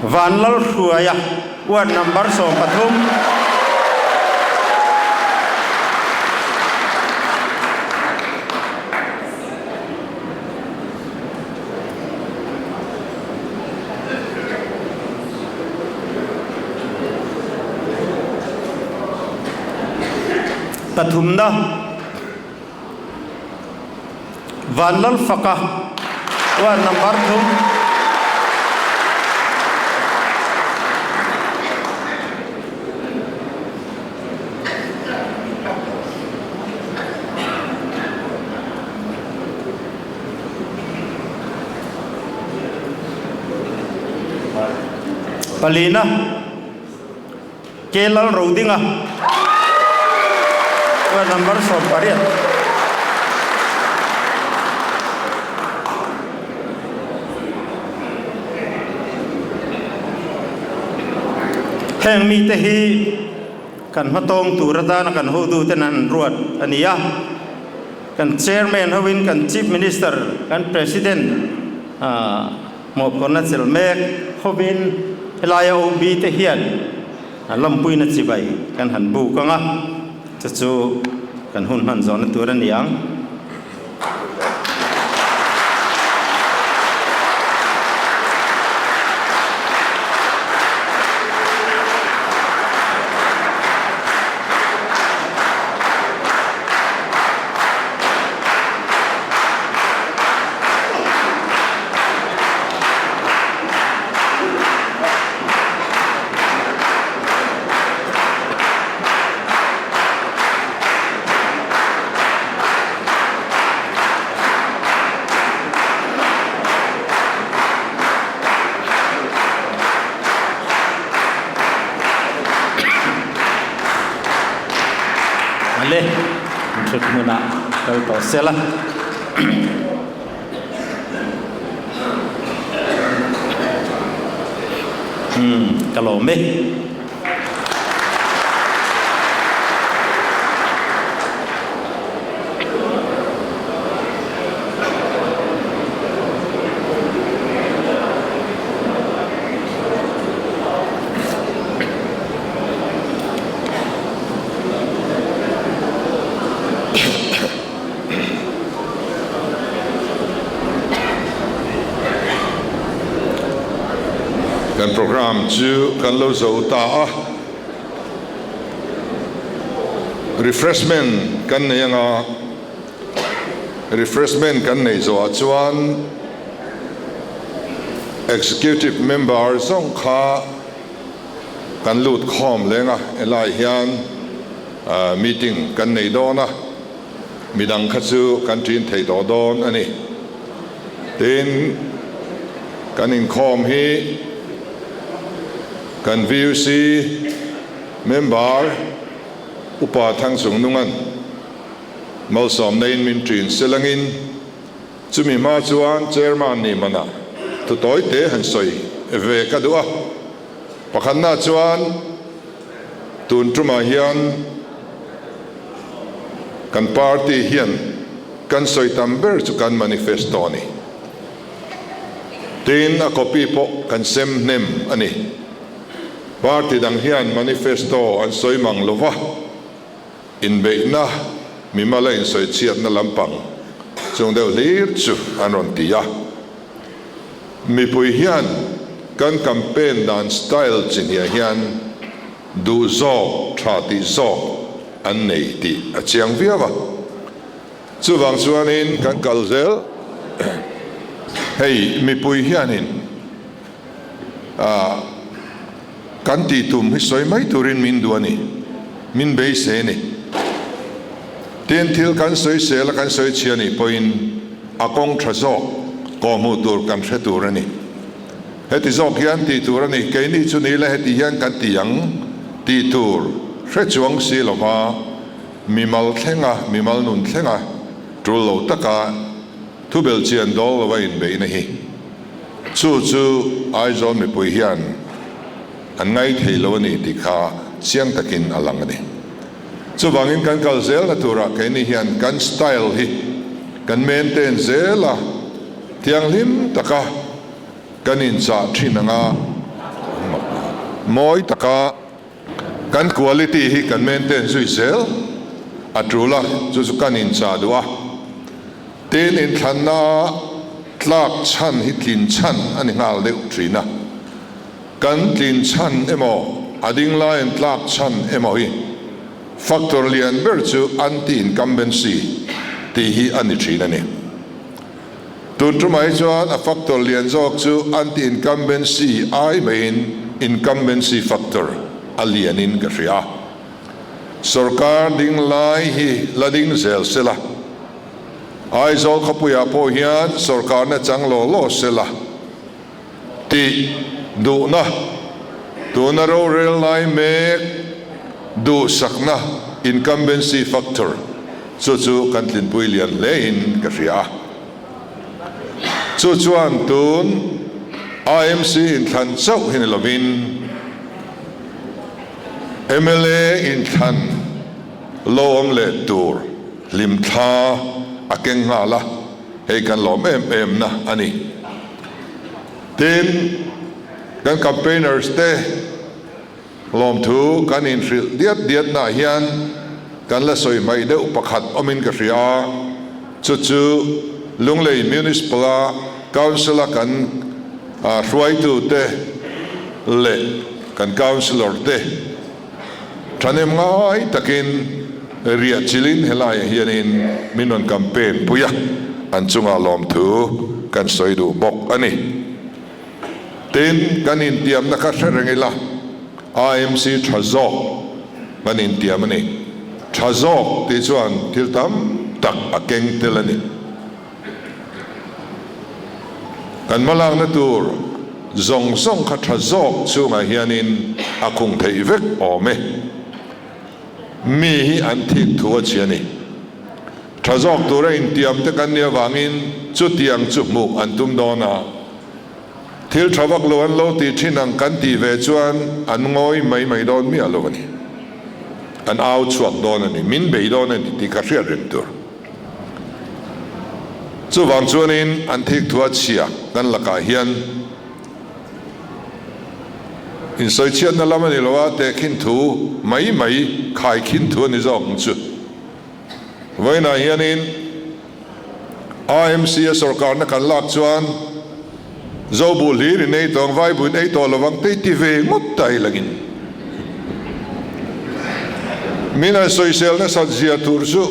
van lal khuaya ward number som pathum pathumna van lal faka ward number 2 Palina Kelal Rodinga ward number som pariat heng mi te hi kan matong turata na kan hodu tenan ruat ania kan chairman hawin kan chief minister kan president mo konat selmek hobin elaya obi te hian lampui na chibai kan han bu kanga chu kan hun han zon turan yang le thut muna kal to sela kalome kan program chu kan lo zo ta refreshment kan nei anga refreshment kan nei zo chuan executive member song kha kan lut khom lenga elai hian meeting kan nei dona midang kha chu kan tin thei do don ani tin kan in khom hi kan VUC member upa thang sung nungan malsom nein min trin selangin chumi ma chuan chairman ni mana tu toy te han soi ve ka duwa pakhanna chuan tun truma hian kan party hian kan soi tamber chu kan manifesto ni tin a copy po kan sem nem ani party dang hian manifesto an soi mang lova in beina mi mala in soi chiat na lampang chung deu lir chu anon tia mi pui hian kan campaign dan style chin hian du zo tha ti zo an nei ti a chiang viawa chu wang chuanin kan kalzel hey mi pui hianin kan ti tum hi soi mai turin min duani min be se ni ten thil kan soi se la kan soi chiani poin akong trazo ko mu tur kan the turani heti zo kian ti turani ke ni chu ni la heti hian kan ti yang ti tur hre chuang si lova mi mal thenga mi mal nun thenga trulo taka thubel chian dol wa in be na hi chu ai zo mi pui hian an ngai thei lo ni ti kha chiang takin alang ani chu wangin kan kal zel na tura ke ni hian kan style hi kan maintain zela tiang lim taka kanin cha thinanga moi taka kan quality hi kan maintain zui zel atrula chu chu kan in cha duwa tin in thanna tlak chan hi tlin chan ani ngal deuh trina kan tlin chan emo ading la in tlak chan emo hi factor lian ber chu anti incumbency ti hi ani trina ni tun trumai chuan a factor lian jok chu anti incumbency ai main incumbency factor alianin ka ria sarkar ding lai hi lading zel sela ai zol khapuya po hian sarkar na changlo lo sela ti du na tu na ro rel lai me du sakna incumbency factor chu chu kan tlin pui lian le in ka ria chu chuan tun AMC in than chau hin lovin MLA in than lom le tur lim tha akeng ngala hei kan lom em na ani tin kan campaigners te lom thu kan in ril diat na hian kan la soi mai deuh pakhat omin ka ria chu chu lunglei municipal council kan ruai tu te le kan councilor te thanem ngai takin ria chilin helai hianin minon campaign puya an chunga lom thu kan soidu bok ani tin kan in tiam na kha rengila AMC thazok kan in tiam ani thazok ti chuan tiltam tak akeng telani kan malang na tur zong song kha thazok chunga hianin akung thei vek ome mi hi an thik thua chiani thazok tura in tiam te kan nia wangin chu tiang chu mu an tum dona thil thawak lo an lo ti thinang kan ti ve chuan an ngoi mai don mi alo ani an au chuak don ani min bei don ani ti ka hriat rem tur chu wang chuanin an thik thua chia kan laka hian in soi chiat na lamani lowa te khin thu mai khai khin thu ni zong chu vaina hianin AMC sarkar na kan lak chuan zo bu li ri nei tong vai bu nei to lawang te ti ve mot tai lagin mina soi sel na sat zia tur chu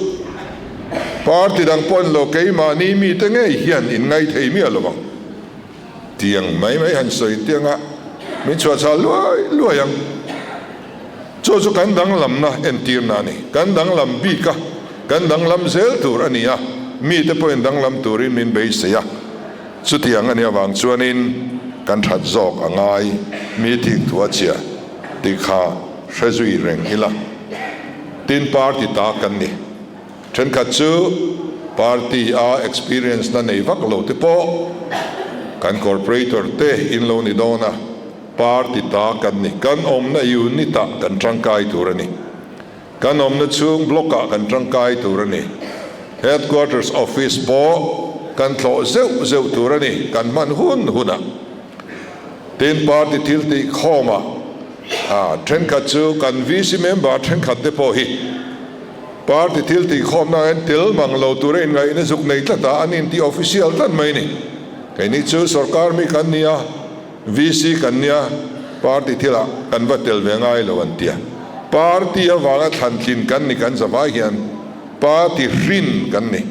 party dang pon lo ke ma ni mi te ngai hian in ngai thei mi alawang tiang mai han soi tianga min chua cha luai yang chu kan dang lam na entir na ni kan dang lam bi ka kan dang lam zel tur ania mi te point dang lam turin min be se ya chu tiang ania wang chuanin kan that zok angai mi thik thua chia ti kha hrezui reng hila tin party ta kan ni then kha chu party a experience na nei vak lo te po kan corporator te in lo ni dona party ta kan ni kan om na unit ta kan tangkai turani kan om na chung bloka kan tangkai turani headquarters office po kan thlo zeu turani kan man huna tin party thil ti khoma then kha chu kan VC member then kha te po hi party thil ti khom na en til mang lo ture in ngai na zuk nei tla ta anin ti official tan mai ni kai ni chu sarkar mi kan nia VC kan nia party thila kan va tel ve ngai lo an tia party awanga than thin kan ni kan zawa hian party rin kan ni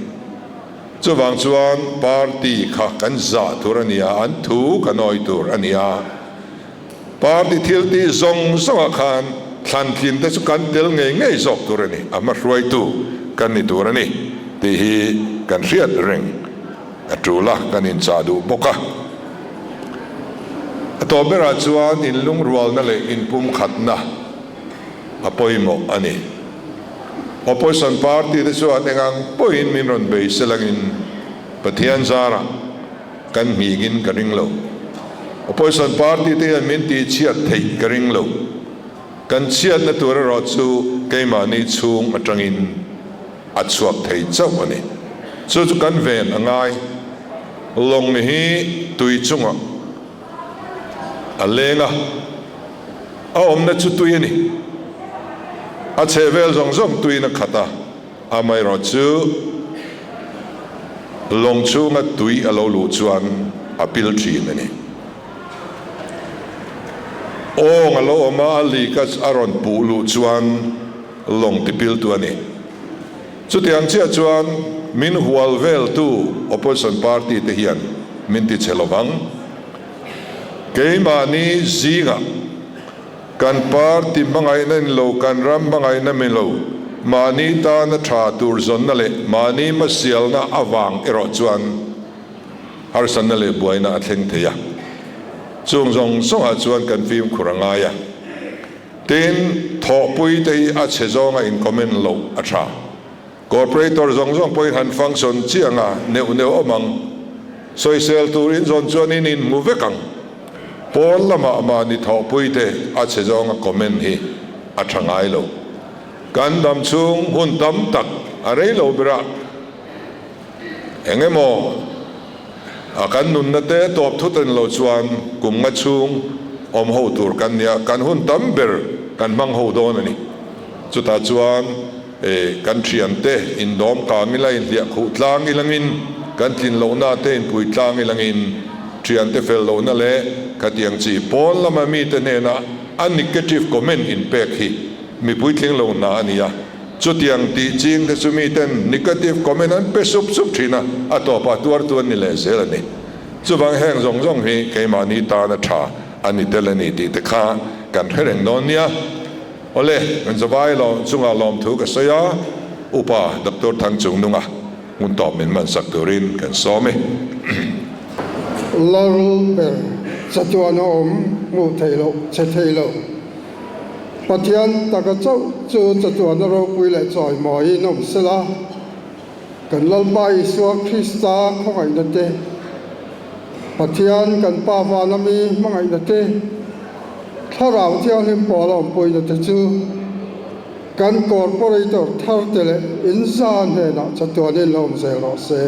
chu wang chuan party kha kan za turania an thu kanoi tur ania party thil ti zong khan than thin te chu kan tel ngei zok turani ama ruai tu kan ni turani ti hi kan riat reng atula kan in cha du boka to bera chuan in lung rual na le in pum khatna apoimo ani opposition party te chuan engang poin min ron be selangin pathian zara kan migin karing lo opposition party te min ti chiat thei karing lo kan chiat na tur ro chu keima ni chung atangin achuak thei chau ani chu kan ven angai long ni hi tui chunga alenga om na chu tui ni a chevel zong zong tui na khata amai ro chu long chu nga tui alo lu chuan apil thi na ni ong alo ma li ka aron pu lu chuan long ti pil tu ani chu tiang chia chuan min hual vel tu opposition party te hian min ti chelovang keima ni zinga kan party mangai nan lo kan ram mangai na min lo mani ta na tha tur zon na le mani ma sial na awang ero chuan har san na le buaina atheng theya chung zong song ha chuan kan film khuranga ya tin tho pui te a che zonga in comment lo a tha corporator zong zong point han function chianga neu omang social turin zon chuan in mu vekang pol lama ma ni tho pui te a che zonga comment hi a thangai lo kan dam chung hun tam tak a rei lo bra engemo a kan nun na te top thutan lo chuan kum nga chung om ho tur kan nia kan hun tam ber kan mang ho don ani chuta chuan kan thian te in dom ka ngila in lia khu tlang ilangin kan tin lo na te in pui tlang ilangin thian te fel lo na le katiang chi pol lama mi te ne na a negative comment in pek hi mi pui tling lo na ania chu tiang ti ching te sumi ten negative comment an pe sup thina a to pa tuar tuan ni le zel ani chu bang heng zong zong hi ke ma ni ta na tha ani telani ti te kha kan hereng non nia ole kan zawai lo chunga lom thu ka soya upa dr thang chung nunga mun top min man sak turin kan some larul ber chatuan om mu thailo che thailo pathian taka chau chu chatuan ro pui le choi moi nom sela kan lalbai suak krista khongai na te pathian kan pa wa nami mangai na te tharau thiang lim polom pui na te chu kan corporator thar tele insan he na chatuan in lom se ro se